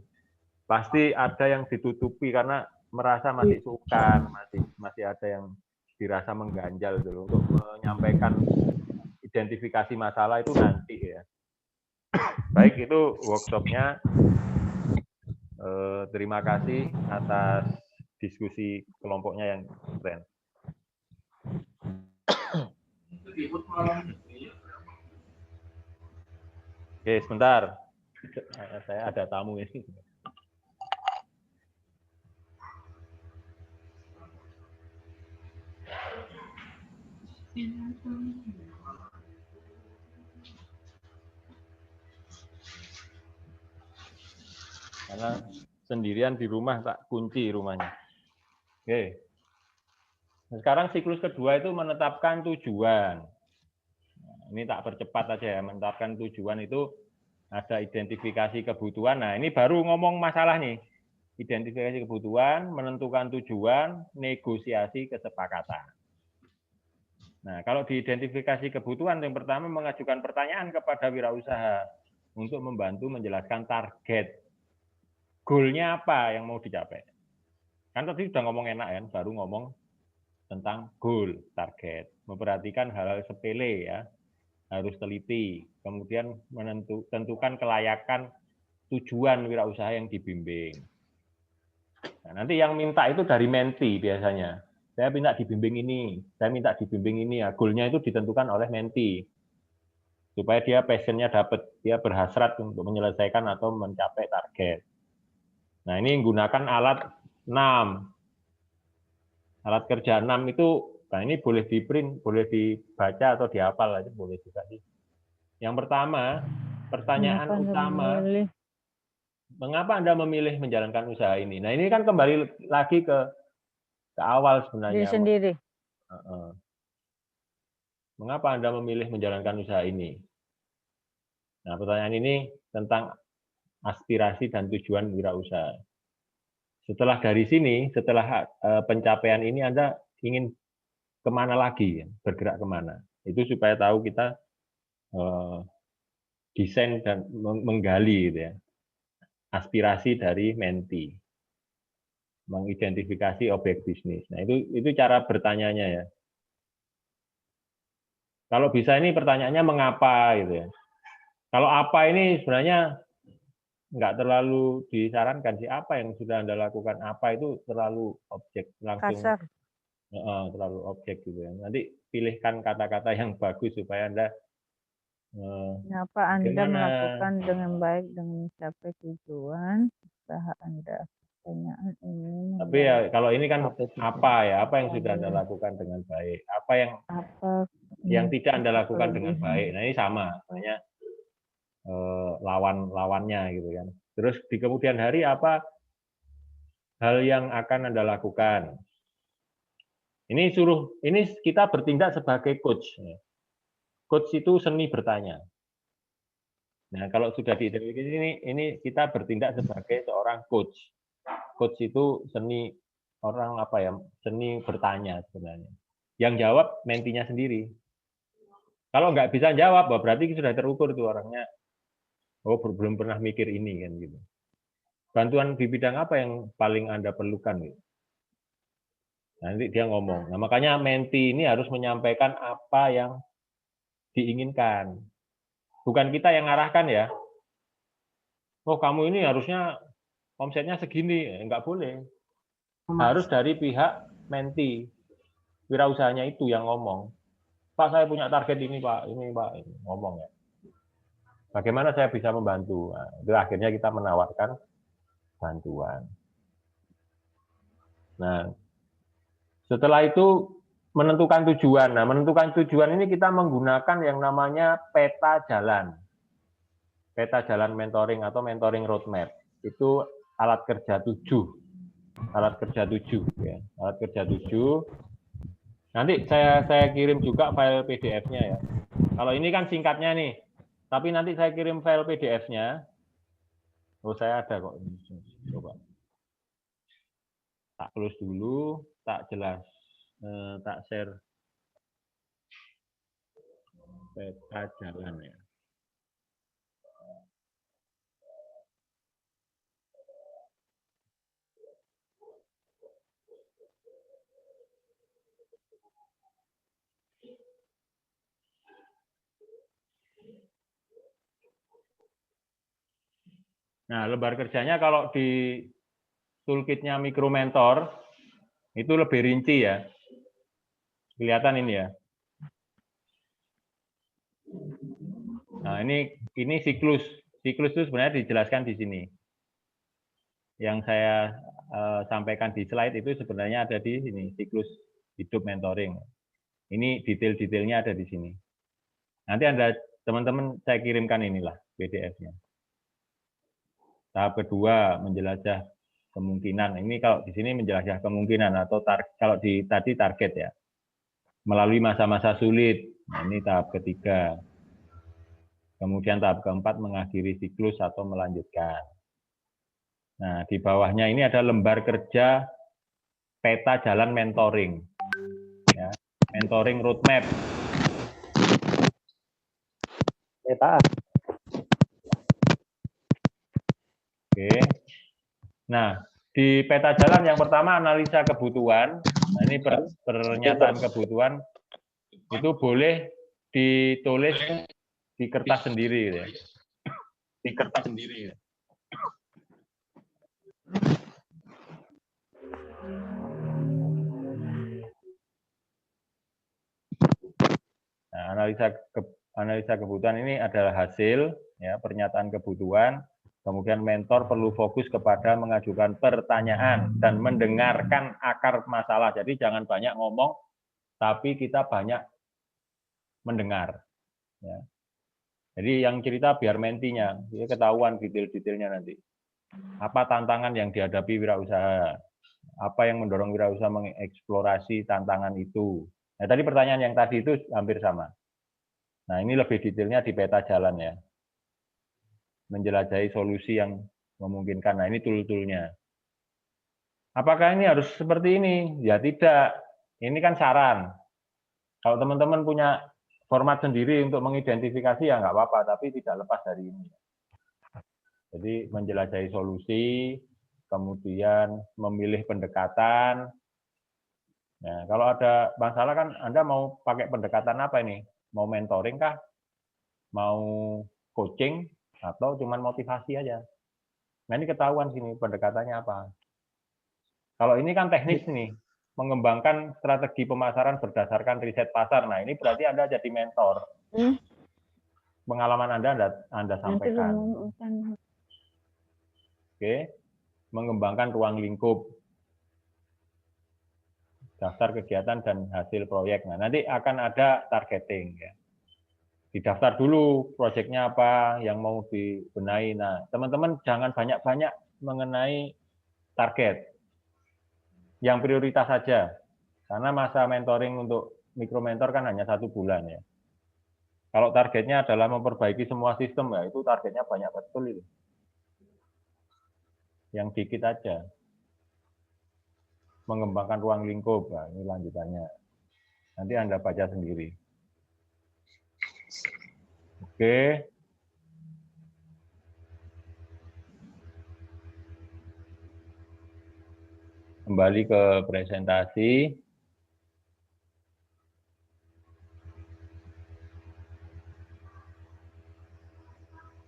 Pasti ada yang ditutupi karena merasa masih sukar, masih ada yang dirasa mengganjal dulu untuk menyampaikan identifikasi masalah itu nanti ya. Baik, itu workshopnya. Terima kasih atas diskusi kelompoknya yang keren. Oke, sebentar. Saya ada tamu ini. Karena sendirian di rumah, tak kunci rumahnya. Oke. Nah, sekarang siklus kedua itu menetapkan tujuan. Nah, ini tak percepat aja ya, menetapkan tujuan itu ada identifikasi kebutuhan. Nah, ini baru ngomong masalah nih. Identifikasi kebutuhan, menentukan tujuan, negosiasi kesepakatan. Nah, kalau diidentifikasi kebutuhan, yang pertama mengajukan pertanyaan kepada wirausaha untuk membantu menjelaskan target. Goal-nya apa yang mau dicapai? Kan tadi sudah ngomong enak kan, baru ngomong tentang goal, target. Memperhatikan hal-hal sepele ya, harus teliti. Kemudian tentukan kelayakan tujuan wirausaha yang dibimbing. Nah, nanti yang minta itu dari menti biasanya. Saya minta dibimbing ini, saya minta dibimbing ini. Ya, goal-nya itu ditentukan oleh menti. Supaya dia passion-nya dapat, dia berhasrat untuk menyelesaikan atau mencapai target. Nah, ini menggunakan alat 6. Alat kerja 6 itu, nah ini boleh di-print, boleh dibaca atau dihafal aja, boleh juga sih. Yang pertama, pertanyaan utama, mengapa Anda memilih menjalankan usaha ini? Nah, ini kan kembali lagi ke awal sebenarnya. Diri sendiri. Mengapa Anda memilih menjalankan usaha ini? Nah, pertanyaan ini tentang aspirasi dan tujuan wirausaha. Setelah dari sini, setelah pencapaian ini, Anda ingin kemana lagi, bergerak kemana? Itu supaya tahu kita desain dan menggali gitu ya, aspirasi dari menti, mengidentifikasi objek bisnis. Nah, itu cara bertanyanya ya. Kalau bisa ini pertanyaannya mengapa gitu ya. Kalau apa ini sebenarnya nggak terlalu disarankan sih, apa yang sudah Anda lakukan, apa itu terlalu objek langsung. Kasar. Terlalu objek gitu ya. Nanti pilihkan kata-kata yang bagus supaya Anda kenapa Anda melakukan dengan baik dengan mencapai tujuan usaha Anda. Pertanyaan ini. Tapi ya kalau ini kan apa ya? Apa yang sudah Anda lakukan dengan baik? Apa yang tidak Anda lakukan dengan baik? Nah, ini sama, namanya lawannya gitu kan. Terus di kemudian hari apa hal yang akan Anda lakukan? Ini kita bertindak sebagai coach. Coach itu seni bertanya. Nah, kalau sudah diidentifikasi ini kita bertindak sebagai seorang coach. Coach itu seni seni bertanya sebenarnya. Yang jawab mentinya sendiri. Kalau nggak bisa jawab, berarti sudah terukur tuh orangnya. Oh, belum pernah mikir ini kan gitu. Bantuan di bidang apa yang paling Anda perlukan gitu. Nanti dia ngomong. Nah, makanya menti ini harus menyampaikan apa yang diinginkan. Bukan kita yang ngarahkan ya. Oh, kamu ini harusnya omsetnya segini. Enggak boleh. Harus dari pihak menti. Wirausahanya itu yang ngomong. Pak, saya punya target ini, Pak. Ini, Pak. Ini. Ngomong ya. Bagaimana saya bisa membantu? Nah, itu akhirnya kita menawarkan bantuan. Nah, setelah itu menentukan tujuan. Nah, menentukan tujuan ini kita menggunakan yang namanya peta jalan. Peta jalan mentoring atau mentoring roadmap. Itu alat kerja 7. Alat kerja 7 ya. Alat kerja 7. Nanti saya kirim juga file PDF-nya ya. Kalau ini kan singkatnya nih. Tapi nanti saya kirim file PDF-nya. Oh, saya ada kok. Coba. Tak close dulu, tak tak share peta jalan ya. Nah, lembar kerjanya kalau di toolkitnya Micromentor itu lebih rinci ya. Kelihatan ini ya. Nah, ini siklus. Siklus itu sebenarnya dijelaskan di sini. Yang saya sampaikan di slide itu sebenarnya ada di sini, siklus hidup mentoring. Ini detail-detailnya ada di sini. Nanti teman-teman saya kirimkan inilah PDF-nya. Tahap kedua, menjelajah kemungkinan. Ini kalau di sini menjelajah kemungkinan atau kalau tadi target ya. Melalui masa-masa sulit. Nah, ini tahap ketiga. Kemudian tahap keempat, mengakhiri siklus atau melanjutkan. Nah, di bawahnya ini ada lembar kerja peta jalan mentoring. Ya, mentoring roadmap. Peta. Oke. Nah, di peta jalan yang pertama analisa kebutuhan. Nah, ini pernyataan kebutuhan itu boleh ditulis di kertas sendiri ya. Di kertas sendiri ya. Nah, analisa kebutuhan ini adalah hasil ya, pernyataan kebutuhan. Kemudian mentor perlu fokus kepada mengajukan pertanyaan dan mendengarkan akar masalah. Jadi jangan banyak ngomong, tapi kita banyak mendengar. Ya. Jadi yang cerita biar mentinya, dia ketahuan detail-detailnya nanti. Apa tantangan yang dihadapi wirausaha? Apa yang mendorong wirausaha mengeksplorasi tantangan itu? Nah, tadi pertanyaan yang tadi itu hampir sama. Nah, ini lebih detailnya di peta jalan ya. Menjelajahi solusi yang memungkinkan. Nah, ini tool-toolnya. Apakah ini harus seperti ini? Ya tidak. Ini kan saran. Kalau teman-teman punya format sendiri untuk mengidentifikasi ya nggak apa-apa, tapi tidak lepas dari ini. Jadi menjelajahi solusi, kemudian memilih pendekatan. Nah, kalau ada masalah kan Anda mau pakai pendekatan apa ini? Mau mentoring kah? Mau coaching? Atau cuman motivasi aja? Nah, ini ketahuan sini pendekatannya apa. Kalau ini kan teknis nih, mengembangkan strategi pemasaran berdasarkan riset pasar. Nah, ini berarti Anda jadi mentor. Pengalaman Anda sampaikan. Oke, mengembangkan ruang lingkup, daftar kegiatan dan hasil proyek. Nah, nanti akan ada targeting ya. Didaftar dulu proyeknya apa yang mau dibenahi. Nah, teman-teman jangan banyak-banyak mengenai target. Yang prioritas saja. Karena masa mentoring untuk mikromentor kan hanya 1 bulan ya. Kalau targetnya adalah memperbaiki semua sistem ya, itu targetnya banyak betul itu. Yang dikit aja. Mengembangkan ruang lingkup. Nah, ini lanjutannya. Nanti Anda baca sendiri. Oke. Kembali ke presentasi.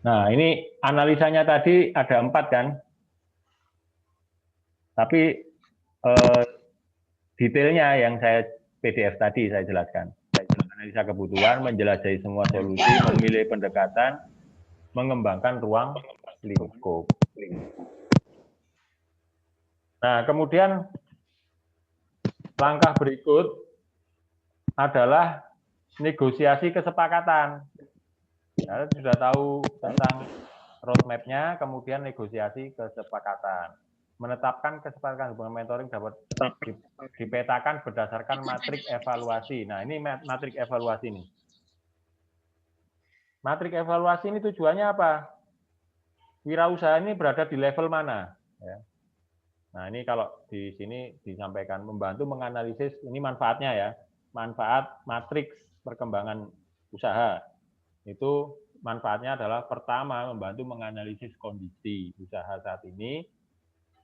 Nah, ini analisanya tadi ada 4 kan? Tapi detailnya yang saya PDF tadi saya jelaskan. Analisa kebutuhan, menjelajahi semua solusi, memilih pendekatan, mengembangkan ruang lingkup. Nah, kemudian langkah berikut adalah negosiasi kesepakatan. Nah, sudah tahu tentang roadmap-nya, kemudian negosiasi kesepakatan. Menetapkan kesepakatan hubungan mentoring dapat dipetakan berdasarkan matrik evaluasi. Nah, ini matrik evaluasi nih. Matrik evaluasi ini tujuannya apa? Wirausaha ini berada di level mana? Ya. Nah, ini kalau di sini disampaikan membantu menganalisis, ini manfaatnya ya, manfaat matriks perkembangan usaha. Itu manfaatnya adalah pertama, membantu menganalisis kondisi usaha saat ini,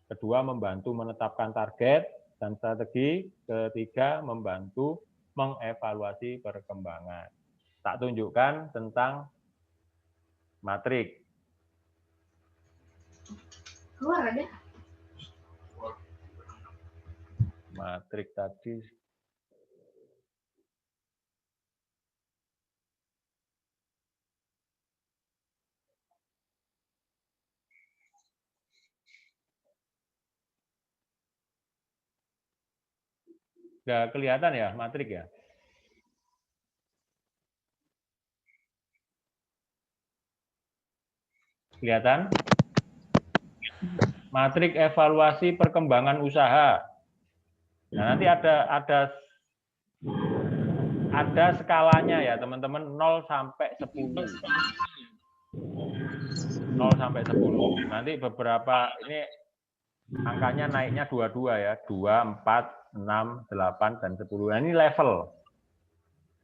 kedua, membantu menetapkan target dan strategi, ketiga, membantu mengevaluasi perkembangan. Tak tunjukkan tentang matrik. Keluar ada? Matrik tadi nggak kelihatan ya matrik ya? Kelihatan? Matrik evaluasi perkembangan usaha. Nah, nanti ada skalanya ya, teman-teman, 0 sampai 10. 0 sampai 10. Nanti beberapa ini angkanya naiknya 22 ya, 2, 4, 6, 8 dan 10. Nah, ini level.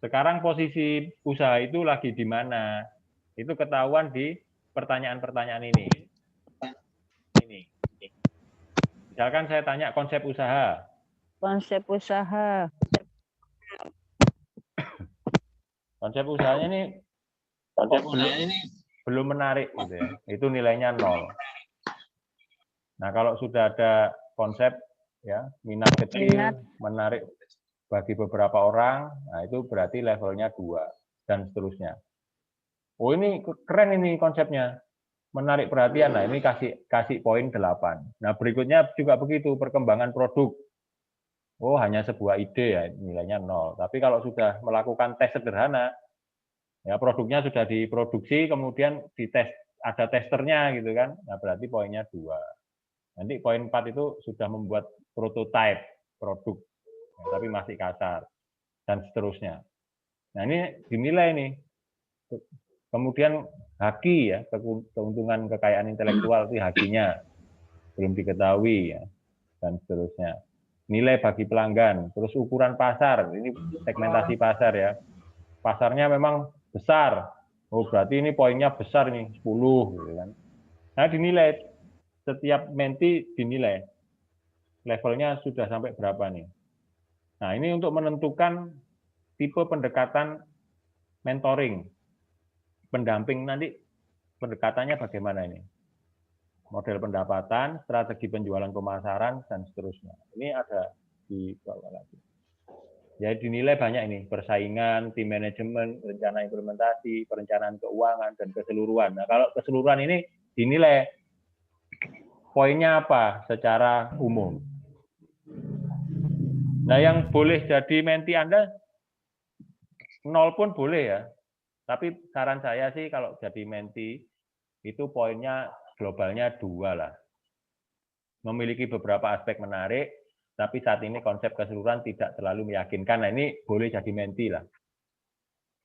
Sekarang posisi usaha itu lagi di mana? Itu ketahuan di pertanyaan-pertanyaan ini. Misalkan saya tanya konsep usaha. Konsep usaha. Konsep usahanya ini belum menarik gitu ya. Itu nilainya 0. Nah, kalau sudah ada konsep ya, minat kecil, menarik bagi beberapa orang, nah itu berarti levelnya 2 dan seterusnya. Oh, ini keren ini konsepnya. Menarik perhatian. Nah, ini kasih poin 8. Nah, berikutnya juga begitu, perkembangan produk. Oh, hanya sebuah ide ya, nilainya 0. Tapi kalau sudah melakukan tes sederhana, ya produknya sudah diproduksi, kemudian dites, ada testernya gitu kan. Nah, berarti poinnya 2. Nanti poin 4 itu sudah membuat prototype produk, ya, tapi masih kasar dan seterusnya. Nah, ini dinilai nih. Kemudian haki ya, keuntungan kekayaan intelektual itu hakinya belum diketahui ya, dan seterusnya. Nilai bagi pelanggan, terus ukuran pasar, ini segmentasi pasar ya. Pasarnya memang besar. Oh, berarti ini poinnya besar nih, 10 gitu kan. Nah, dinilai setiap menti dinilai levelnya sudah sampai berapa nih. Nah, ini untuk menentukan tipe pendekatan mentoring. Pendamping nanti pendekatannya bagaimana ini? Model pendapatan, strategi penjualan pemasaran, dan seterusnya. Ini ada di bawah lagi. Ya, dinilai banyak ini, persaingan, tim manajemen, rencana implementasi, perencanaan keuangan, dan keseluruhan. Nah, kalau keseluruhan ini dinilai poinnya apa secara umum. Nah, yang boleh jadi menti Anda 0 pun boleh ya. Tapi saran saya sih kalau jadi menti itu poinnya globalnya 2 lah. Memiliki beberapa aspek menarik, tapi saat ini konsep keseluruhan tidak terlalu meyakinkan. Nah, ini boleh jadi menti lah.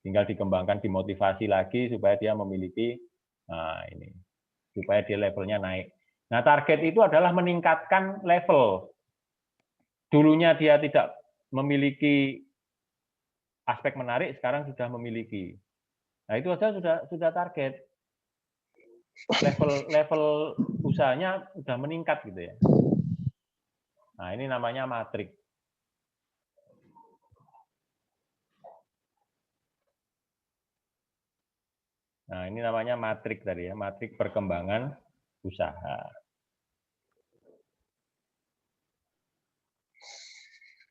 Tinggal dikembangkan, dimotivasi lagi supaya dia memiliki, nah ini, supaya dia levelnya naik. Nah, target itu adalah meningkatkan level. Dulunya dia tidak memiliki aspek menarik, sekarang sudah memiliki. Nah, itu saja sudah target. Level usahanya sudah meningkat gitu ya. Nah, ini namanya matrik. Nah, ini namanya matrik tadi ya, matrik perkembangan usaha.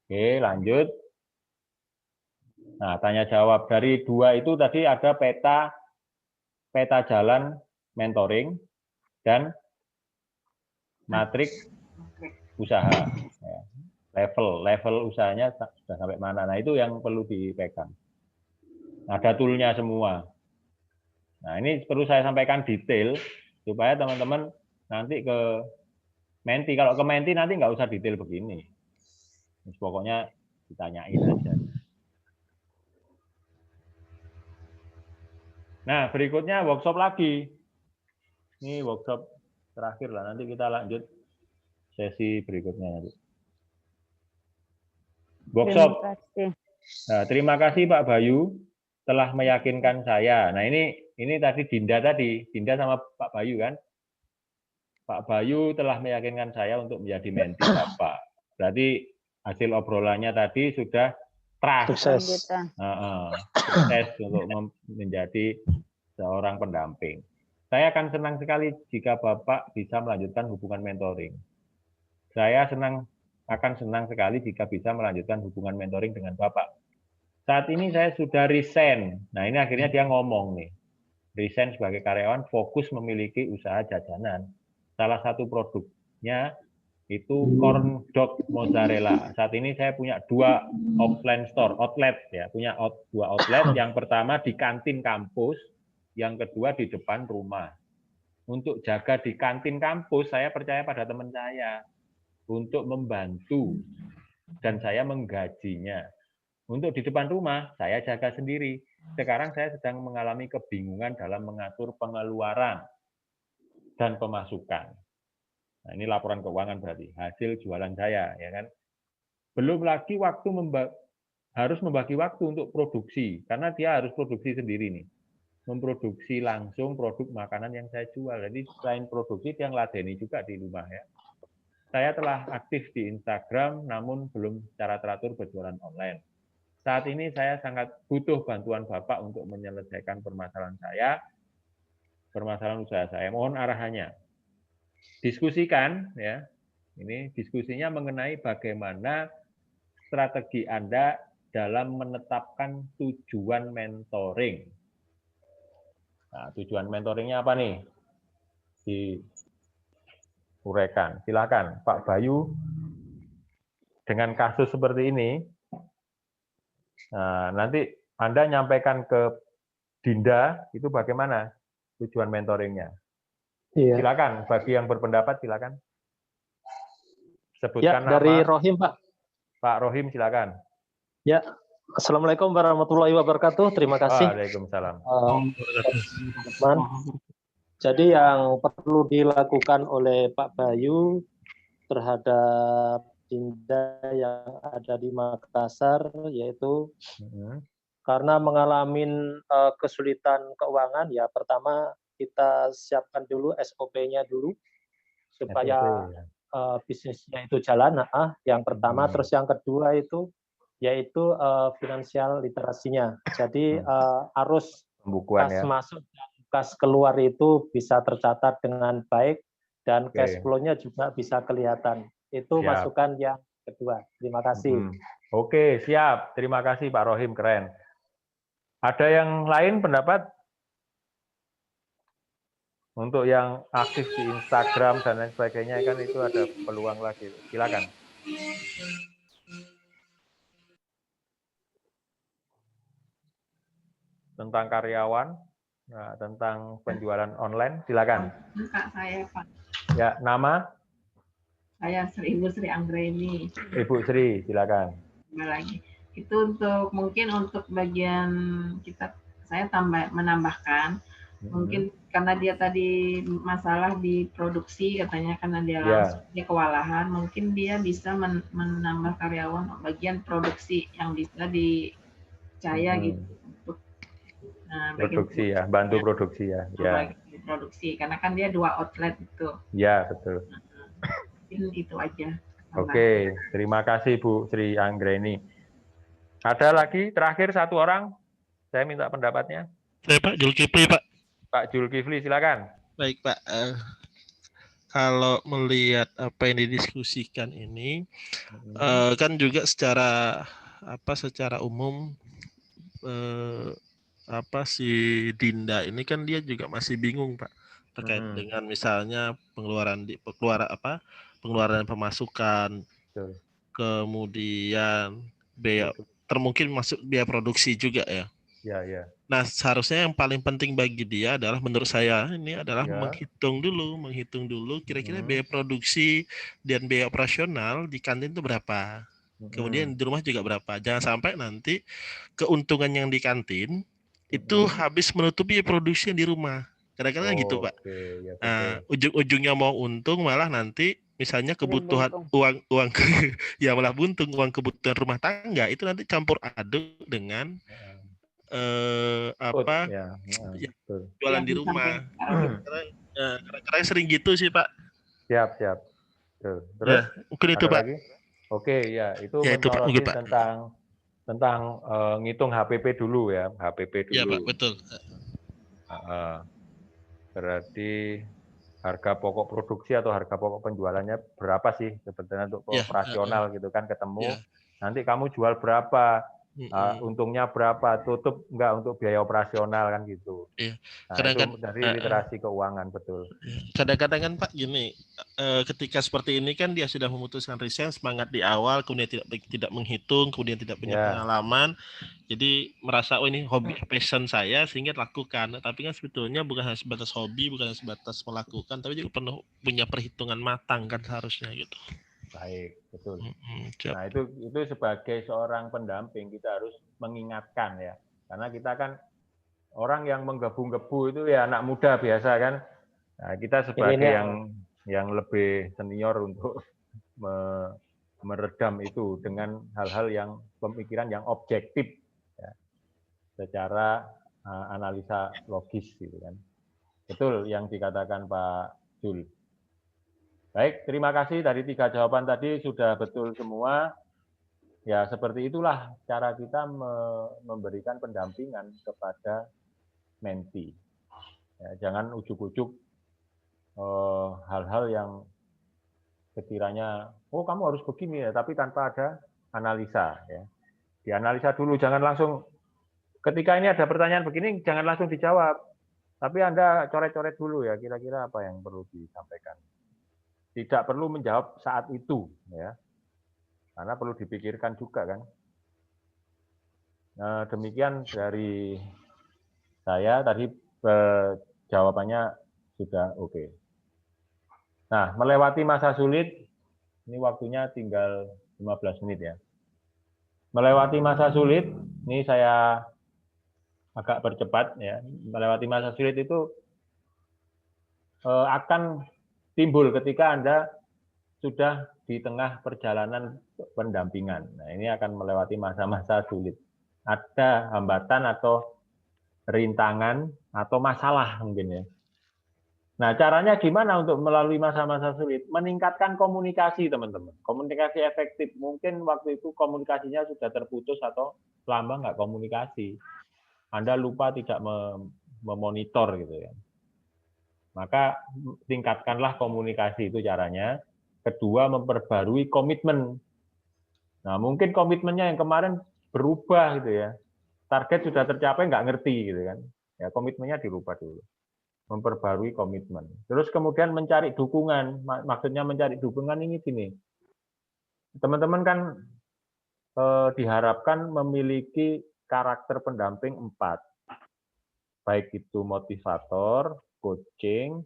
Oke, lanjut. Nah, tanya jawab dari 2 itu tadi ada peta jalan mentoring dan matrik usaha. Level usahanya sudah sampai mana. Nah, itu yang perlu dipegang. Ada toolnya semua. Nah, ini perlu saya sampaikan detail supaya teman-teman nanti ke menti. Kalau ke menti nanti nggak usah detail begini. Pokoknya ditanyain aja. Nah, berikutnya workshop lagi. Ini workshop terakhir lah. Nanti kita lanjut sesi berikutnya nanti. Workshop. Nah, terima kasih Pak Bayu telah meyakinkan saya. Nah, ini tadi Dinda sama Pak Bayu kan. Pak Bayu telah meyakinkan saya untuk menjadi menti Bapak. Berarti hasil obrolannya tadi sudah sukses untuk menjadi seorang pendamping. Saya akan senang sekali jika Bapak bisa melanjutkan hubungan mentoring. Saya akan senang sekali jika bisa melanjutkan hubungan mentoring dengan Bapak. Saat ini saya sudah resign. Nah, ini akhirnya dia ngomong nih. Resign sebagai karyawan, fokus memiliki usaha jajanan. Salah satu produknya itu corn dog mozzarella. Saat ini saya punya 2 offline store, outlet ya, punya 2 outlet. Yang pertama di kantin kampus, yang kedua di depan rumah. Untuk jaga di kantin kampus, saya percaya pada teman saya untuk membantu dan saya menggajinya. Untuk di depan rumah, saya jaga sendiri. Sekarang saya sedang mengalami kebingungan dalam mengatur pengeluaran dan pemasukan. Nah, ini laporan keuangan berarti hasil jualan saya, ya kan? Belum lagi harus membagi waktu untuk produksi, karena dia harus produksi sendiri nih, memproduksi langsung produk makanan yang saya jual. Jadi selain produksi, dia ngeladeni juga di rumah ya. Saya telah aktif di Instagram, namun belum secara teratur berjualan online. Saat ini saya sangat butuh bantuan Bapak untuk menyelesaikan permasalahan usaha saya. Mohon arahannya. Diskusikan ya. Ini diskusinya mengenai bagaimana strategi Anda dalam menetapkan tujuan mentoring. Nah, tujuan mentoringnya apa nih? Diuraikan. Silakan Pak Bayu. Dengan kasus seperti ini, nah, nanti Anda nyampaikan ke Dinda, itu bagaimana tujuan mentoringnya? Iya. Silakan, bagi yang berpendapat silakan. Sebutkan nama. Dari Rohim, Pak. Pak Rohim, silakan. Ya, Assalamualaikum warahmatullahi wabarakatuh. Terima kasih. Waalaikumsalam. Jadi yang perlu dilakukan oleh Pak Bayu terhadap Dinda yang ada di Makassar, yaitu karena mengalami kesulitan keuangan, ya pertama kita siapkan dulu SOP-nya dulu supaya bisnisnya itu jalan. Yang pertama, terus yang kedua itu yaitu finansial literasinya. Jadi arus kas masuk dan kas keluar itu bisa tercatat dengan baik dan cash flow-nya juga bisa kelihatan. Itu masukan yang kedua. Terima kasih. Oke, siap. Terima kasih Pak Rohim, keren. Ada yang lain pendapat? Untuk yang aktif di Instagram dan lain sebagainya kan itu ada peluang lagi. Silakan. Tentang karyawan, nah, tentang penjualan online, silakan. Kak saya Pak. Ya, nama? Saya Ibu Sri Anggreni. Ibu Sri, silakan. Lagi. Itu mungkin untuk bagian kita, saya menambahkan, mungkin karena dia tadi masalah di produksi, katanya karena dia langsung dia kewalahan, mungkin dia bisa menambah karyawan bagian produksi yang bisa dicaya gitu. Untuk produksi ya, bantu produksi ya. Produksi, karena kan dia 2 outlet itu. Ya, betul. Itu aja. Oke, terima kasih Bu Sri Anggreni. Ada lagi terakhir 1 orang, saya minta pendapatnya. Saya Pak Julkifli, Pak. Pak Julkifli, silakan. Baik Pak, kalau melihat apa yang didiskusikan ini, kan juga secara umum si Dinda ini kan dia juga masih bingung Pak terkait dengan misalnya pengeluaran dan pemasukan, kemudian biaya termungkin masuk biaya produksi juga ya. Ya. Nah, seharusnya yang paling penting bagi dia adalah menurut saya ini adalah menghitung dulu kira-kira biaya produksi dan biaya operasional di kantin itu berapa. Kemudian di rumah juga berapa. Jangan sampai nanti keuntungan yang di kantin itu habis menutupi produksi yang di rumah. Kadang-kadang gitu, Pak. Nah, ujung-ujungnya mau untung malah nanti misalnya kebutuhan uang ya malah buntung, uang kebutuhan rumah tangga itu nanti campur aduk dengan apa ya, jualan di rumah. Karena sering gitu sih Pak. Siap. Terus ya, mungkin itu Pak. Lagi? Oke, ya itu Ya, itu, Pak. menyoroti Mungkin, Pak. tentang ngitung HPP dulu ya, HPP dulu. Ya Pak, betul. Berarti harga pokok produksi atau harga pokok penjualannya berapa sih sebetulnya untuk operasional gitu kan, ketemu. Nanti kamu jual berapa, untungnya berapa, tutup enggak untuk biaya operasional kan gitu. Nah, itu dari literasi keuangan, betul. Kadang-kadang kan Pak gini, ketika seperti ini kan dia sudah memutuskan resign, semangat di awal, kemudian tidak menghitung, kemudian tidak punya pengalaman, jadi merasa oh ini hobi passion saya sehingga lakukan. Tapi kan sebetulnya bukan hanya sebatas hobi, bukan hanya sebatas melakukan, tapi juga penuh punya perhitungan matang kan seharusnya gitu. Baik, betul. Nah itu sebagai seorang pendamping kita harus mengingatkan ya, karena kita kan orang yang menggebu-gebu itu ya anak muda biasa kan. Nah, kita sebagai yang lebih senior untuk meredam itu dengan hal-hal yang pemikiran yang objektif ya, secara analisa logis gitu kan. Betul yang dikatakan Pak Jul. Baik, terima kasih dari 3 jawaban tadi sudah betul semua. Ya seperti itulah cara kita memberikan pendampingan kepada menti. Ya, jangan ujuk-ujuk hal-hal yang sekiranya, oh kamu harus begini ya, tapi tanpa ada analisa. Ya. Dianalisa dulu, jangan langsung, ketika ini ada pertanyaan begini, jangan langsung dijawab. Tapi Anda coret-coret dulu ya, kira-kira apa yang perlu disampaikan. Tidak perlu menjawab saat itu, ya, karena perlu dipikirkan juga kan. Nah, demikian dari saya tadi jawabannya sudah oke. Nah, melewati masa sulit, ini waktunya tinggal 15 menit ya. Melewati masa sulit, ini saya agak percepat ya. Melewati masa sulit itu akan timbul ketika Anda sudah di tengah perjalanan pendampingan. Nah, ini akan melewati masa-masa sulit. Ada hambatan atau rintangan atau masalah mungkin ya. Nah, caranya gimana untuk melalui masa-masa sulit? Meningkatkan komunikasi, teman-teman. Komunikasi efektif. Mungkin waktu itu komunikasinya sudah terputus atau lama nggak komunikasi. Anda lupa tidak memonitor gitu ya. Maka tingkatkanlah komunikasi, itu caranya. Kedua, memperbarui komitmen. Nah, mungkin komitmennya yang kemarin berubah gitu ya. Target sudah tercapai nggak ngerti gitu kan. Ya, komitmennya dirubah dulu. Memperbarui komitmen. Terus kemudian mencari dukungan. Maksudnya mencari dukungan ini gini. Teman-teman kan diharapkan memiliki karakter pendamping 4. Baik itu motivator, coaching,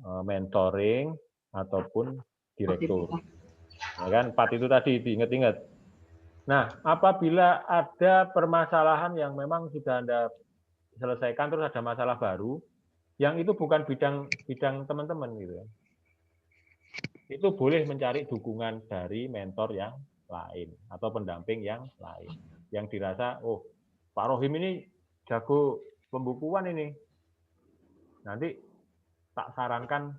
mentoring, ataupun direktur. Ya kan, 4 itu tadi diingat-ingat. Nah, apabila ada permasalahan yang memang sudah Anda selesaikan, terus ada masalah baru, yang itu bukan bidang teman-teman gitu ya. Itu boleh mencari dukungan dari mentor yang lain atau pendamping yang lain. Yang dirasa, oh Pak Rohim ini jago pembukuan ini. Nanti tak sarankan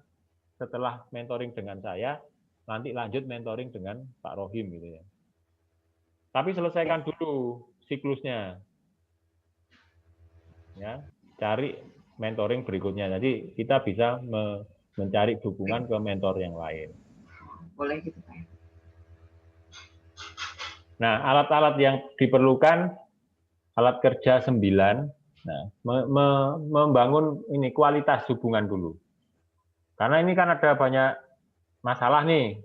setelah mentoring dengan saya, nanti lanjut mentoring dengan Pak Rohim gitu ya. Tapi selesaikan dulu siklusnya. Ya, cari mentoring berikutnya. Jadi kita bisa mencari dukungan ke mentor yang lain. Boleh gitu Pak. Nah, alat-alat yang diperlukan, alat kerja 9. Nah, membangun ini kualitas hubungan dulu. Karena ini kan ada banyak masalah nih.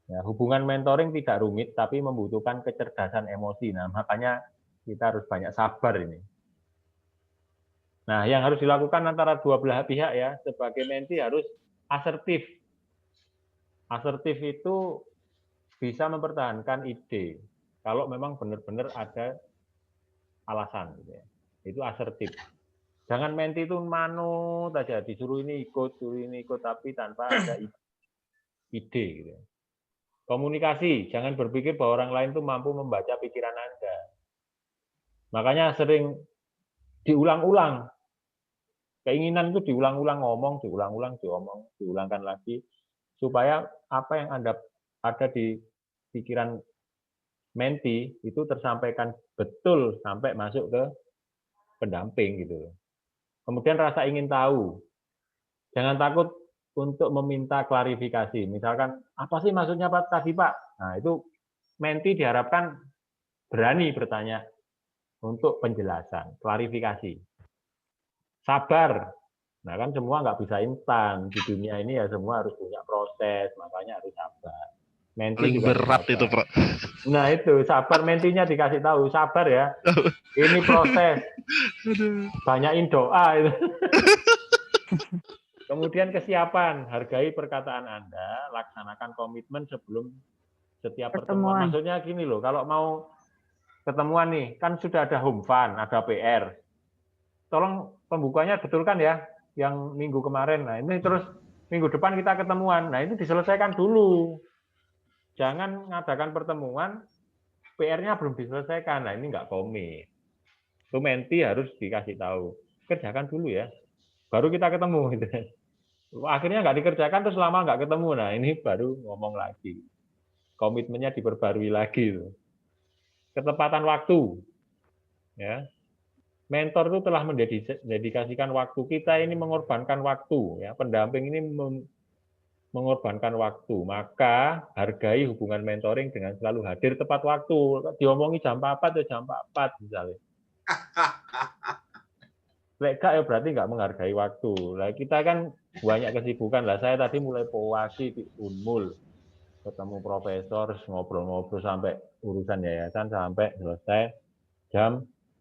Ya, hubungan mentoring tidak rumit, tapi membutuhkan kecerdasan emosi. Nah, makanya kita harus banyak sabar ini. Nah, yang harus dilakukan antara dua belah pihak ya, sebagai menti harus asertif. Asertif itu bisa mempertahankan ide. Kalau memang benar-benar ada alasan. Gitu ya. Itu asertif. Jangan menti itu manut aja, disuruh ini ikut, tapi tanpa ada ide. ide. Gitu. Komunikasi, jangan berpikir bahwa orang lain itu mampu membaca pikiran Anda. Makanya sering diulang-ulang. Keinginan itu diulang-ulang ngomong, diulang-ulang diomong, diulangkan lagi. Supaya apa yang Anda ada di pikiran menti itu tersampaikan betul sampai masuk ke pendamping gitu. Kemudian rasa ingin tahu. Jangan takut untuk meminta klarifikasi. Misalkan, apa sih maksudnya Pak tadi Pak? Nah, itu menti diharapkan berani bertanya untuk penjelasan, klarifikasi. Sabar. Nah, kan semua nggak bisa instan. Di dunia ini ya semua harus punya proses, makanya harus sabar. Menti paling juga berat sabar. itu, Pak. Nah, itu sabar, mentinya dikasih tahu, sabar ya. Ini proses. Banyakin doa itu. Kemudian kesiapan, hargai perkataan Anda, laksanakan komitmen sebelum setiap pertemuan. Maksudnya gini loh, kalau mau ketemuan nih, kan sudah ada home fun, ada PR. Tolong pembukanya betulkan ya, yang minggu kemarin. Nah, ini terus minggu depan kita ketemuan. Nah, ini diselesaikan dulu. Jangan ngadakan pertemuan, PR-nya belum diselesaikan. Nah, ini nggak komit. Itu menti harus dikasih tahu. Kerjakan dulu ya, baru kita ketemu. Gitu. Akhirnya nggak dikerjakan, terus lama nggak ketemu. Nah, ini baru ngomong lagi. Komitmennya diperbarui lagi. Ketepatan waktu. Ya. Mentor itu telah mendedikasikan waktu. Kita ini mengorbankan waktu. Ya. Pendamping ini mengorbankan waktu. Maka hargai hubungan mentoring dengan selalu hadir tepat waktu. Diomongi jam 4 atau jam 4 misalnya. Lek gak ya berarti nggak menghargai waktu. Lah kita kan banyak kesibukan lah. Saya tadi mulai powasi di Unmul, ketemu profesor, ngobrol-ngobrol sampai urusan yayasan sampai selesai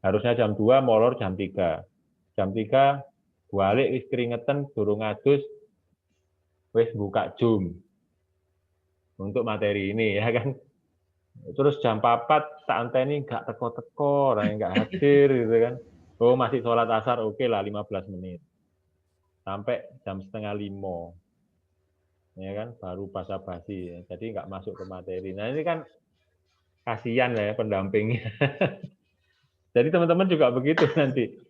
harusnya jam 2, molor jam 3. Jam 3 balik wis keringetan, durung ngadus, wis buka Zoom untuk materi ini ya kan. Terus jam 4 tak anteni nggak teko-teko, orang nggak hadir gitu kan. Oh, masih sholat asar, oke lah 15 menit. Sampai jam 4:30. Ya kan, baru basa-basi. Ya. Jadi nggak masuk ke materi. Nah, ini kan kasihan ya pendampingnya. Jadi teman-teman juga begitu nanti.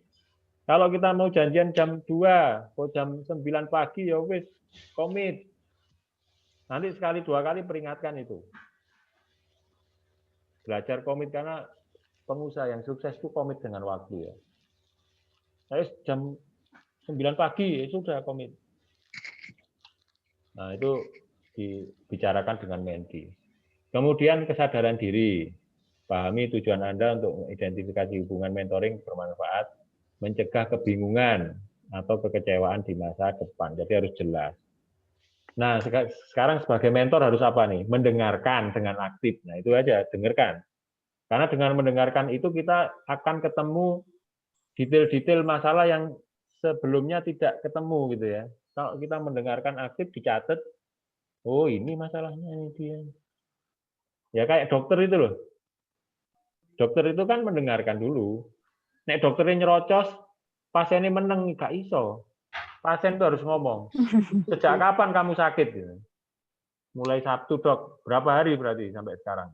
Kalau kita mau janjian jam 2, atau jam 9 pagi, ya wis, komit. Nanti sekali 2 kali peringatkan itu. Belajar komit, karena pengusaha yang sukses itu komit dengan waktu ya. Saya jam 9 pagi, ya sudah komit. Nah, itu dibicarakan dengan menti. Kemudian kesadaran diri. Pahami tujuan Anda untuk mengidentifikasi hubungan mentoring bermanfaat, mencegah kebingungan atau kekecewaan di masa depan. Jadi harus jelas. Nah, sekarang sebagai mentor harus apa nih? Mendengarkan dengan aktif. Nah, itu aja, dengarkan. Karena dengan mendengarkan itu kita akan ketemu detail-detail masalah yang sebelumnya tidak ketemu gitu ya. Kalau kita mendengarkan aktif, dicatat, oh ini masalahnya ini dia. Ya kayak dokter itu loh. Dokter itu kan mendengarkan dulu. Nek dokternya nyerocos, pasiennya meneng, gak iso. Pasien itu harus ngomong. Sejak kapan kamu sakit? Mulai Sabtu dok, berapa hari berarti sampai sekarang?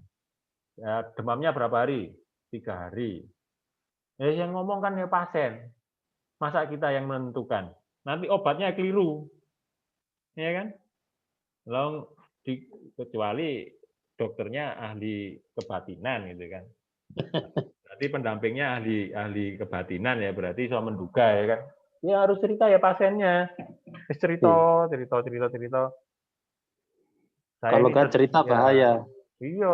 Ya, demamnya berapa hari? 3 hari. Ya, yang ngomong kan ya pasien. Masa kita yang menentukan? Nanti obatnya keliru. Ya kan? Lalu kecuali dokternya ahli kebatinan gitu kan. Berarti pendampingnya ahli kebatinan ya, berarti so menduga ya kan. Ya harus cerita ya pasiennya. Cerita. Kalau nggak cerita bahaya. Iya.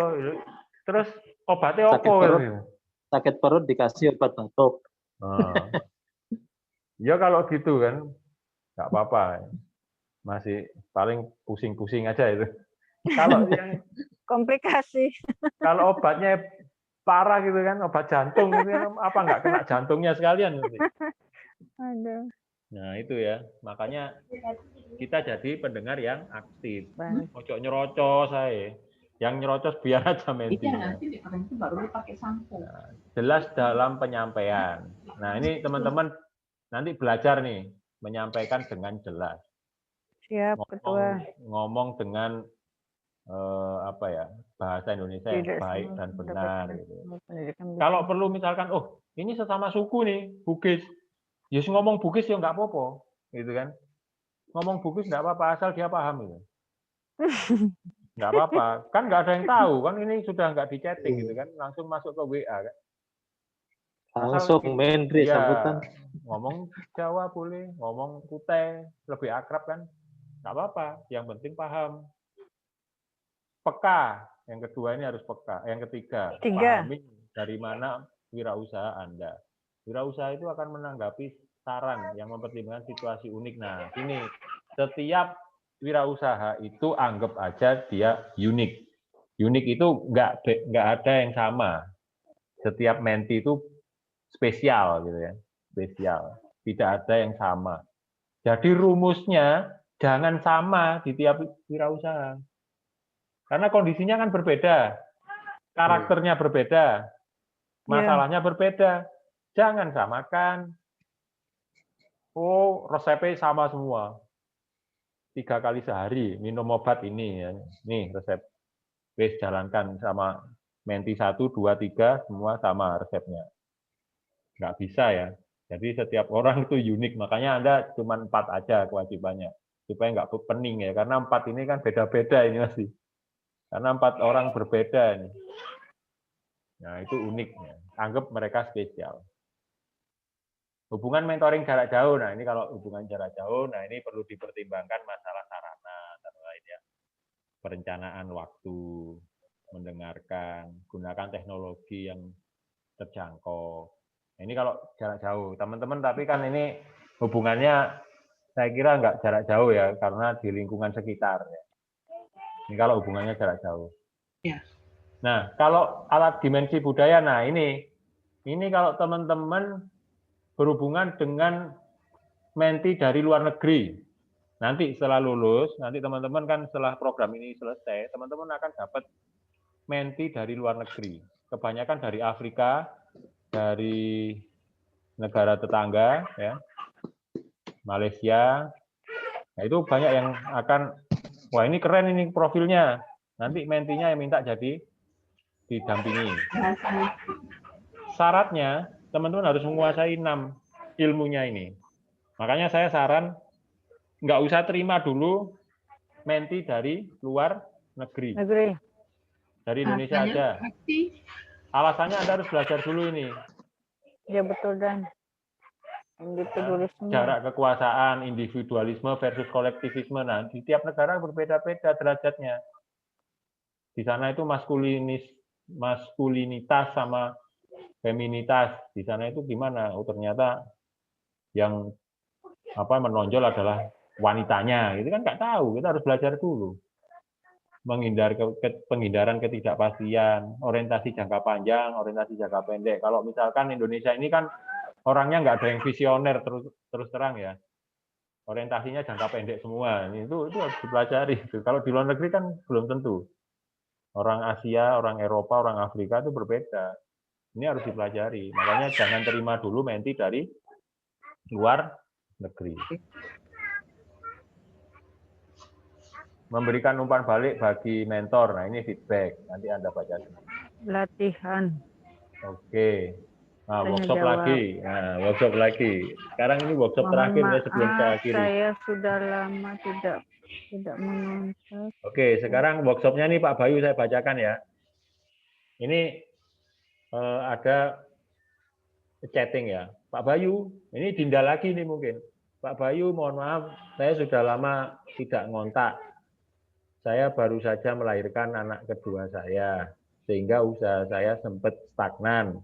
Terus obatnya apa? Sakit perut dikasih obat batuk. Nah. Ya kalau gitu kan, nggak apa-apa. Masih paling pusing-pusing aja itu. Kalau yang komplikasi. Kalau obatnya parah gitu kan, obat jantung gitu kan, apa nggak kena jantungnya sekalian nanti. Aduh. Nah itu ya, makanya kita jadi pendengar yang aktif. Ojo nyerocos saya. Yang nyerocos biar aja menti. Nanti orang itu baru pakai sampo. Nah, jelas dalam penyampaian. Nah ini teman-teman nanti belajar nih, menyampaikan dengan jelas. Siap, Ketua. ngomong dengan apa ya, bahasa Indonesia yang Tidak baik semua dan benar mendapatkan gitu. pendidikan Kalau bisnis. perlu misalkan, oh ini sesama suku nih, Bugis, ya ngomong Bugis ya nggak apa-apa, gitu kan? Ngomong Bugis nggak apa-apa asal dia paham gitu. Nggak apa-apa, kan nggak ada yang tahu kan, ini sudah nggak di chatting gitu kan, langsung masuk ke WA kan. Langsung Mendri ya, sambutan. ngomong Jawa boleh, ngomong Kutai lebih akrab kan, nggak apa-apa, yang penting paham. Peka, yang kedua ini harus peka. Yang ketiga, pahami dari mana wirausaha Anda. Wirausaha itu akan menanggapi saran yang mempertimbangkan situasi unik. Nah, ini setiap wirausaha itu anggap aja dia unik. Unik itu nggak ada yang sama. Setiap menti itu spesial gitu ya, spesial. Tidak ada yang sama. Jadi rumusnya jangan sama di tiap wirausaha. Karena kondisinya kan berbeda, karakternya berbeda, masalahnya berbeda. Jangan samakan. Oh, resepnya sama semua. 3 kali sehari minum obat ini. Ya. Nih resep. Wis jalankan sama menti 1, 2, 3, semua sama resepnya. Nggak bisa ya. Jadi setiap orang itu unik. Makanya Anda cuma 4 aja kewajibannya. Supaya nggak pening ya. Karena 4 ini kan beda-beda ini masih. Karena 4 orang berbeda nih. Nah, itu uniknya. Anggap mereka spesial. Hubungan mentoring jarak jauh. Nah, ini kalau hubungan jarak jauh, nah ini perlu dipertimbangkan masalah sarana, antara lain ya. Perencanaan waktu, mendengarkan, gunakan teknologi yang terjangkau. Nah, ini kalau jarak jauh. Teman-teman, tapi kan ini hubungannya saya kira nggak jarak jauh ya, karena di lingkungan sekitar. Ya. Ini kalau hubungannya jarak jauh. Ya. Nah, kalau alat dimensi budaya, nah ini kalau teman-teman berhubungan dengan menti dari luar negeri. Nanti setelah lulus, nanti teman-teman kan setelah program ini selesai, teman-teman akan dapat menti dari luar negeri. Kebanyakan dari Afrika, dari negara tetangga, ya, Malaysia. Nah, itu banyak yang akan, wah ini keren ini profilnya. Nanti mentinya yang minta jadi didampingi. Syaratnya, teman-teman harus menguasai 6 ilmunya ini. Makanya saya saran, nggak usah terima dulu menti dari luar negeri. Dari Indonesia aja. Alasannya Anda harus belajar dulu ini. Ya betul, Dan. Individualisme. Jarak kekuasaan, individualisme versus kolektivisme. Nah, di tiap negara berbeda-beda derajatnya. Di sana itu maskulinitas sama feminitas. Di sana itu gimana? Oh, ternyata yang menonjol adalah wanitanya. Itu kan nggak tahu. Kita harus belajar dulu. Penghindaran ketidakpastian, orientasi jangka panjang, orientasi jangka pendek. Kalau misalkan Indonesia ini kan orangnya nggak ada yang visioner terus terang ya. Orientasinya jangka pendek semua. Itu harus dipelajari. Kalau di luar negeri kan belum tentu. Orang Asia, orang Eropa, orang Afrika itu berbeda. Ini harus dipelajari. Makanya jangan terima dulu menti dari luar negeri. Memberikan umpan balik bagi mentor. Nah, ini feedback. Nanti Anda baca sendiri. Latihan. Oke. Nah, Tanya workshop jawab. lagi. Nah, workshop lagi. Sekarang ini workshop terakhir ya sebelum saya akhiri. Saya sudah lama tidak menonton. Oke, sekarang workshopnya nih Pak Bayu saya bacakan ya. Ini ada chatting ya. Pak Bayu, ini Dinda lagi nih mungkin. Pak Bayu, mohon maaf, saya sudah lama tidak ngontak. Saya baru saja melahirkan anak kedua saya, sehingga usaha saya sempat stagnan.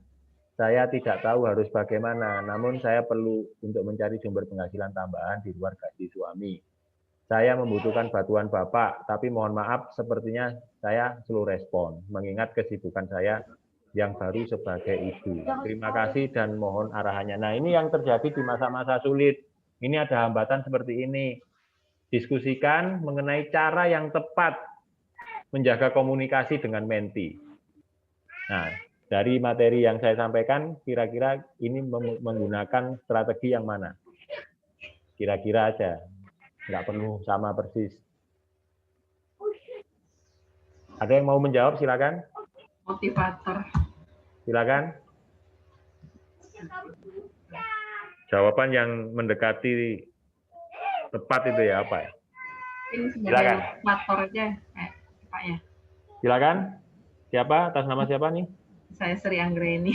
Saya tidak tahu harus bagaimana, namun saya perlu untuk mencari sumber penghasilan tambahan di luar gaji suami. Saya membutuhkan bantuan Bapak, tapi mohon maaf, sepertinya saya slow respon, mengingat kesibukan saya yang baru sebagai ibu. Terima kasih dan mohon arahannya. Nah, ini yang terjadi di masa-masa sulit. Ini ada hambatan seperti ini. Diskusikan mengenai cara yang tepat menjaga komunikasi dengan menti. Nah, dari materi yang saya sampaikan, kira-kira ini menggunakan strategi yang mana? Kira-kira aja. Nggak perlu sama persis. Ada yang mau menjawab? Silakan. Motivator. Silakan. Jawaban yang mendekati tepat itu ya apa ya? Ini sebagai Silakan. motivator aja, Pak ya. Silakan. Siapa? Atas nama siapa nih? Saya Sri Anggreni.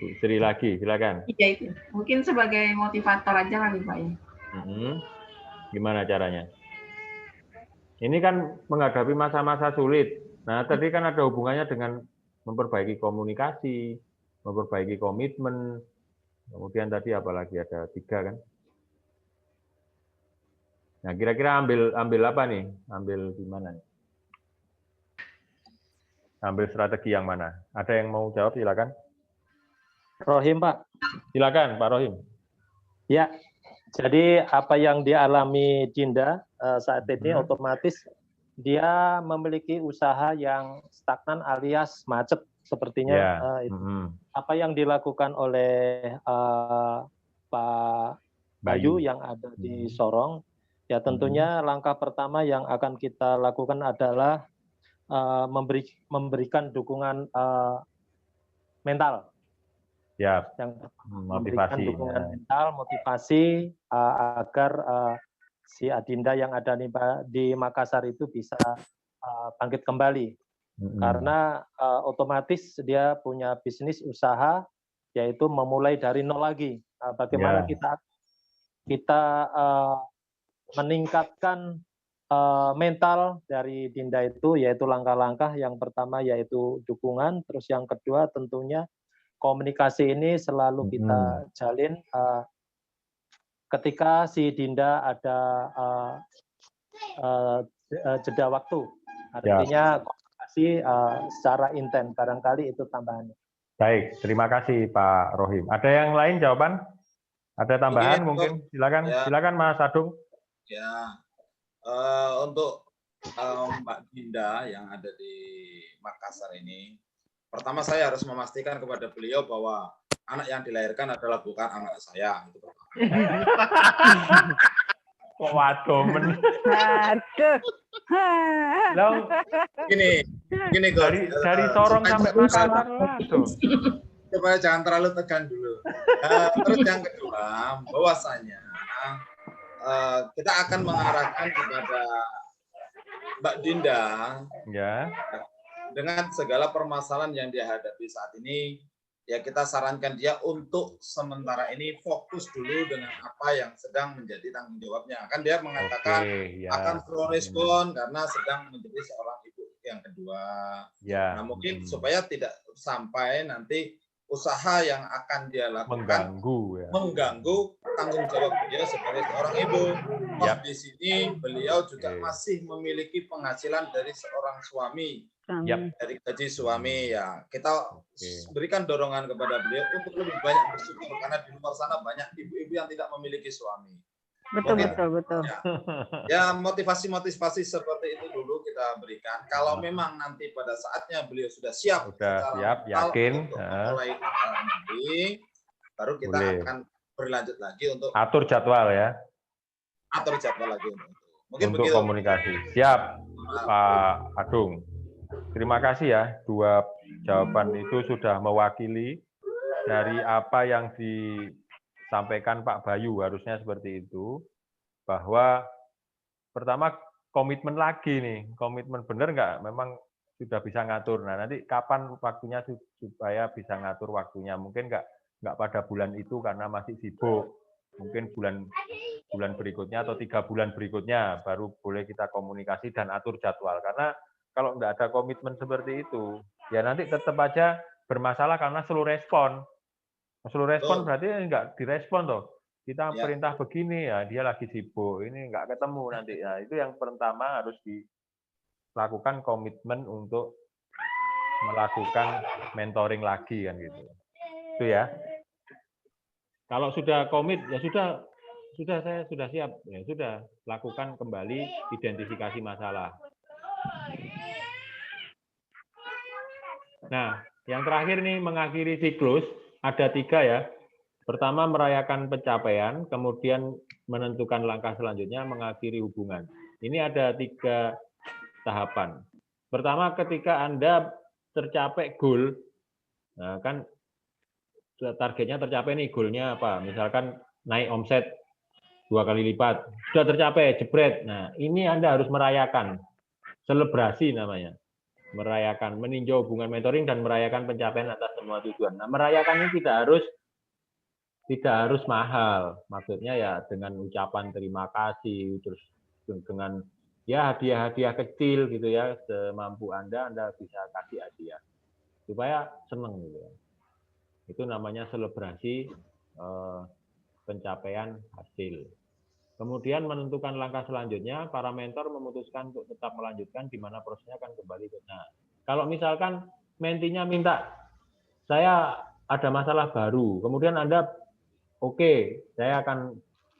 Bu Sri lagi, silakan. Iya itu. Mungkin sebagai motivator aja kali Pak ya. Gimana caranya? Ini kan menghadapi masa-masa sulit. Nah, tadi kan ada hubungannya dengan memperbaiki komunikasi, memperbaiki komitmen. Kemudian tadi apalagi ada 3 kan? Nah, kira-kira ambil apa nih? Ambil di mana nih? Ambil strategi yang mana? Ada yang mau jawab? Silakan. Rohim, Pak. Silakan, Pak Rohim. Ya, jadi apa yang dialami Dinda saat ini otomatis dia memiliki usaha yang stagnan alias macet sepertinya. Apa yang dilakukan oleh Pak Bayu yang ada di Sorong, ya tentunya langkah pertama yang akan kita lakukan adalah memberikan dukungan mental. Ya, yang motivasi. Dukungan mental, motivasi agar si Adinda yang ada di Makassar itu bisa bangkit kembali. Karena otomatis dia punya bisnis usaha, yaitu memulai dari nol lagi. Bagaimana kita meningkatkan mental dari Dinda itu, yaitu langkah-langkah yang pertama yaitu dukungan, terus yang kedua tentunya komunikasi ini selalu kita jalin ketika si Dinda ada jeda waktu, artinya komunikasi secara intens, barangkali itu tambahannya. Baik, terima kasih Pak Rohim. Ada yang lain jawaban? Ada tambahan mungkin? Silakan, silakan Mas Adung. Ya, untuk Mbak Dinda yang ada di Makassar ini, pertama saya harus memastikan kepada beliau bahwa anak yang dilahirkan adalah bukan anak saya. Itu Waduh, gini dari Sorong sampai Makassar. Supaya jangan terlalu tegang dulu. Terus yang kedua, bahwasanya kita akan mengarahkan kepada Mbak Dinda dengan segala permasalahan yang dia hadapi saat ini. Ya kita sarankan dia untuk sementara ini fokus dulu dengan apa yang sedang menjadi tanggung jawabnya. Kan dia mengatakan akan slow respon karena sedang menjadi seorang ibu yang kedua. Nah mungkin supaya tidak sampai nanti usaha yang akan dia lakukan mengganggu tanggung jawab dia sebagai seorang ibu. Di sini beliau juga masih memiliki penghasilan dari seorang suami. Dari gaji suami ya, kita berikan dorongan kepada beliau untuk lebih banyak bersyukur karena di luar sana banyak ibu-ibu yang tidak memiliki suami. Betul. Ya motivasi seperti itu dulu kita berikan. Kalau memang nanti pada saatnya beliau sudah siap, yakin, untuk mulai nanti, baru kita akan berlanjut lagi untuk atur jadwal ya. Atur jadwal lagi mungkin untuk begitu. Komunikasi. Siap, Pak Adung. Terima kasih ya, 2 jawaban itu sudah mewakili dari apa yang disampaikan Pak Bayu, harusnya seperti itu, bahwa pertama komitmen lagi nih, komitmen benar nggak, memang sudah bisa ngatur. Nah nanti kapan waktunya supaya bisa ngatur waktunya, mungkin nggak pada bulan itu karena masih sibuk, mungkin bulan berikutnya atau 3 bulan berikutnya baru boleh kita komunikasi dan atur jadwal, karena kalau nggak ada komitmen seperti itu, ya nanti tetap aja bermasalah karena slow respon. Slow respon berarti nggak direspon toh. Kita perintah begini ya, dia lagi sibuk, ini nggak ketemu nanti. Ya itu yang pertama harus dilakukan komitmen untuk melakukan mentoring lagi kan gitu. Itu ya. Kalau sudah komit ya sudah saya sudah siap, ya sudah lakukan kembali identifikasi masalah. Nah, yang terakhir nih mengakhiri siklus ada 3 ya. Pertama, merayakan pencapaian, kemudian menentukan langkah selanjutnya, mengakhiri hubungan. Ini ada 3 tahapan. Pertama, ketika Anda tercapai goal, nah kan targetnya tercapai nih, goalnya apa? Misalkan naik omset 2 kali lipat, sudah tercapai, jebret. Nah, ini Anda harus merayakan, selebrasi namanya. Merayakan, meninjau hubungan mentoring dan merayakan pencapaian atas semua tujuan. Nah, merayakan ini tidak harus mahal, maksudnya ya dengan ucapan terima kasih, terus dengan ya hadiah-hadiah kecil gitu ya, semampu Anda bisa kasih hadiah supaya seneng gitu ya. Itu namanya selebrasi pencapaian hasil. Kemudian menentukan langkah selanjutnya, para mentor memutuskan untuk tetap melanjutkan di mana prosesnya akan kembali ke. Nah, kalau misalkan mentinya minta saya ada masalah baru, kemudian Anda oke, saya akan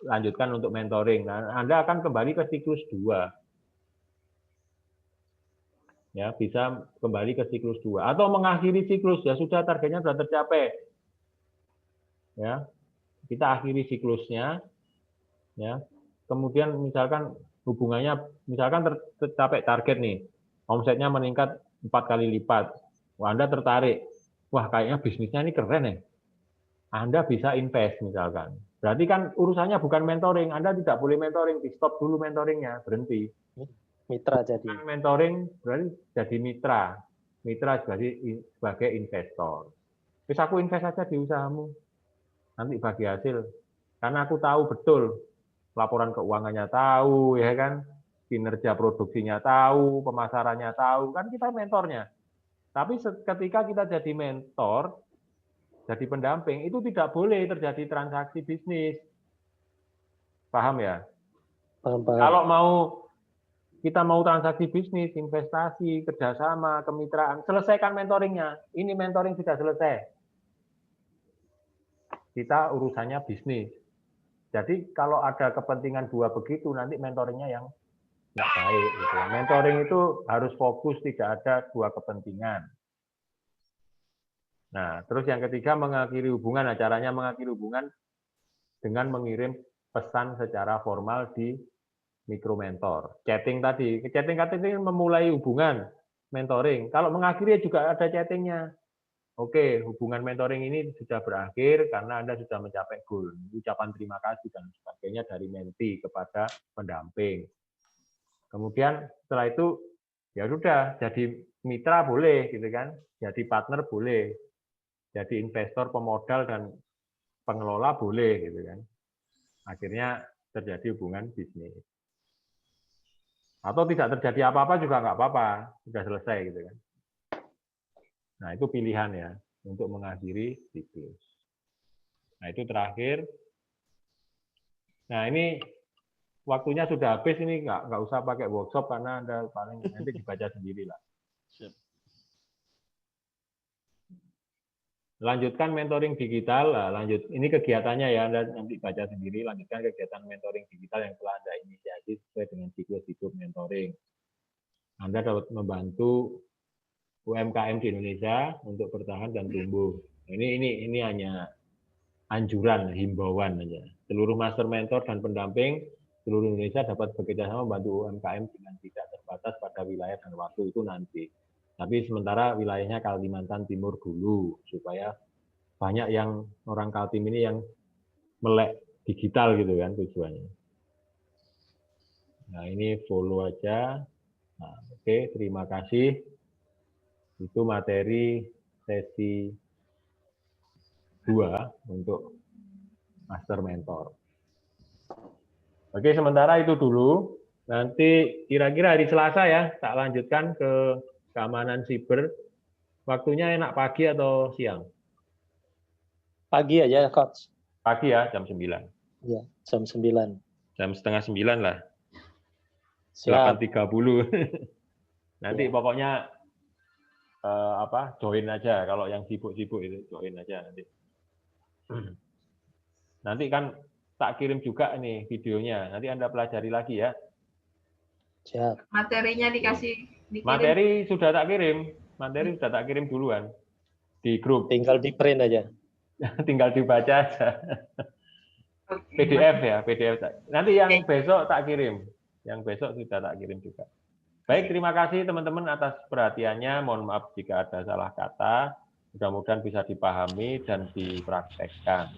lanjutkan untuk mentoring. Nah, Anda akan kembali ke siklus 2. Ya, bisa kembali ke siklus 2 atau mengakhiri siklus, ya sudah targetnya sudah tercapai. Ya. Kita akhiri siklusnya. Ya. Kemudian misalkan hubungannya misalkan tercapai target nih. Omsetnya meningkat 4 kali lipat. Wah, Anda tertarik. Wah, kayaknya bisnisnya ini keren ya. Anda bisa invest misalkan. Berarti kan urusannya bukan mentoring. Anda tidak boleh mentoring. Di stop dulu mentoringnya. Berhenti. Mitra jadi. Mentoring berarti jadi mitra. Mitra sebagai investor. Terus aku invest aja di usahamu. Nanti bagi hasil. Karena aku tahu betul. Laporan keuangannya tahu, ya kan? Kinerja produksinya tahu, pemasarannya tahu. Kan kita mentornya. Tapi ketika kita jadi mentor, jadi pendamping, itu tidak boleh terjadi transaksi bisnis. Paham ya? Paham. Kalau kita mau transaksi bisnis, investasi, kerjasama, kemitraan, selesaikan mentoringnya. Ini mentoring sudah selesai. Kita urusannya bisnis. Jadi kalau ada kepentingan 2 begitu, nanti mentoringnya yang nggak baik. Gitu. Mentoring itu harus fokus, tidak ada 2 kepentingan. Nah, terus yang ketiga mengakhiri hubungan. Nah, caranya mengakhiri hubungan dengan mengirim pesan secara formal di mikromentor. Chatting tadi ini memulai hubungan mentoring. Kalau mengakhiri juga ada chattingnya. Oke, hubungan mentoring ini sudah berakhir karena Anda sudah mencapai goal. Ucapan terima kasih dan sebagainya dari menti kepada pendamping. Kemudian setelah itu ya sudah jadi mitra boleh gitu kan, jadi partner boleh. Jadi investor, pemodal, dan pengelola boleh, gitu kan. Akhirnya terjadi hubungan bisnis. Atau tidak terjadi apa-apa juga nggak apa-apa, sudah selesai, gitu kan. Nah, itu pilihan ya, untuk mengakhiri siklus. Nah, itu terakhir. Nah, ini waktunya sudah habis, ini nggak usah pakai workshop, karena Anda paling nanti dibaca sendiri lah. Lanjutkan mentoring digital, ini kegiatannya ya, Anda nanti baca sendiri, lanjutkan kegiatan mentoring digital yang telah Anda inisiasi sesuai dengan siklus hidup mentoring. Anda dapat membantu UMKM di Indonesia untuk bertahan dan tumbuh. Ini hanya anjuran, himbauan aja. Seluruh master mentor dan pendamping seluruh Indonesia dapat bekerjasama membantu UMKM dengan tidak terbatas pada wilayah dan waktu itu nanti. Tapi sementara wilayahnya Kalimantan Timur dulu, supaya banyak yang orang Kaltim ini yang melek digital gitu kan tujuannya. Nah, ini follow aja. Nah, oke, terima kasih. Itu materi sesi 2 untuk Master Mentor. Oke, sementara itu dulu. Nanti kira-kira hari Selasa ya, tak lanjutkan ke keamanan siber. Waktunya enak pagi atau siang? Pagi aja, Coach. Pagi ya, jam 9. Iya, jam 9. Jam setengah 9 lah. Siap. 8.30. Nanti Ya. pokoknya join aja. Kalau yang sibuk-sibuk itu join aja nanti. Nanti kan tak kirim juga nih videonya. Nanti Anda pelajari lagi ya. Siap. Materinya dikirim. Materi sudah tak kirim. Materi sudah tak kirim duluan di grup. Tinggal di print aja. Tinggal dibaca aja. PDF ya, PDF. Nanti yang besok tak kirim. Yang besok sudah tak kirim juga. Baik, terima kasih teman-teman atas perhatiannya. Mohon maaf jika ada salah kata. Mudah-mudahan bisa dipahami dan dipraktekkan.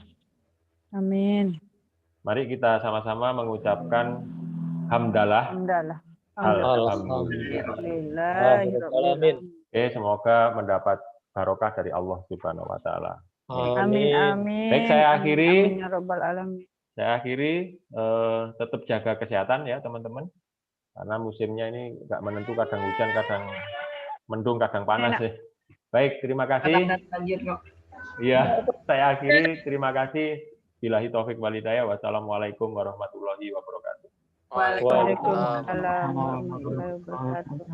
Amin. Mari kita sama-sama mengucapkan hamdalah. Alhamdulillah. Alhamdulillah. Oke, semoga mendapat barokah dari Allah Subhanahu wa taala. Amin, amin. Baik, saya akhiri. Amin, ya Rabbal alamin. Saya akhiri, tetap jaga kesehatan ya teman-teman. Karena musimnya ini nggak menentu, kadang hujan, kadang mendung, kadang panas ya. Baik, terima kasih. Iya, saya akhiri. Terima kasih. Billahi taufik wal hidayah. Wassalamualaikum warahmatullahi wabarakatuh. Waalaikumsalam. Waalaikumsalam warahmatullahi wabarakatuh.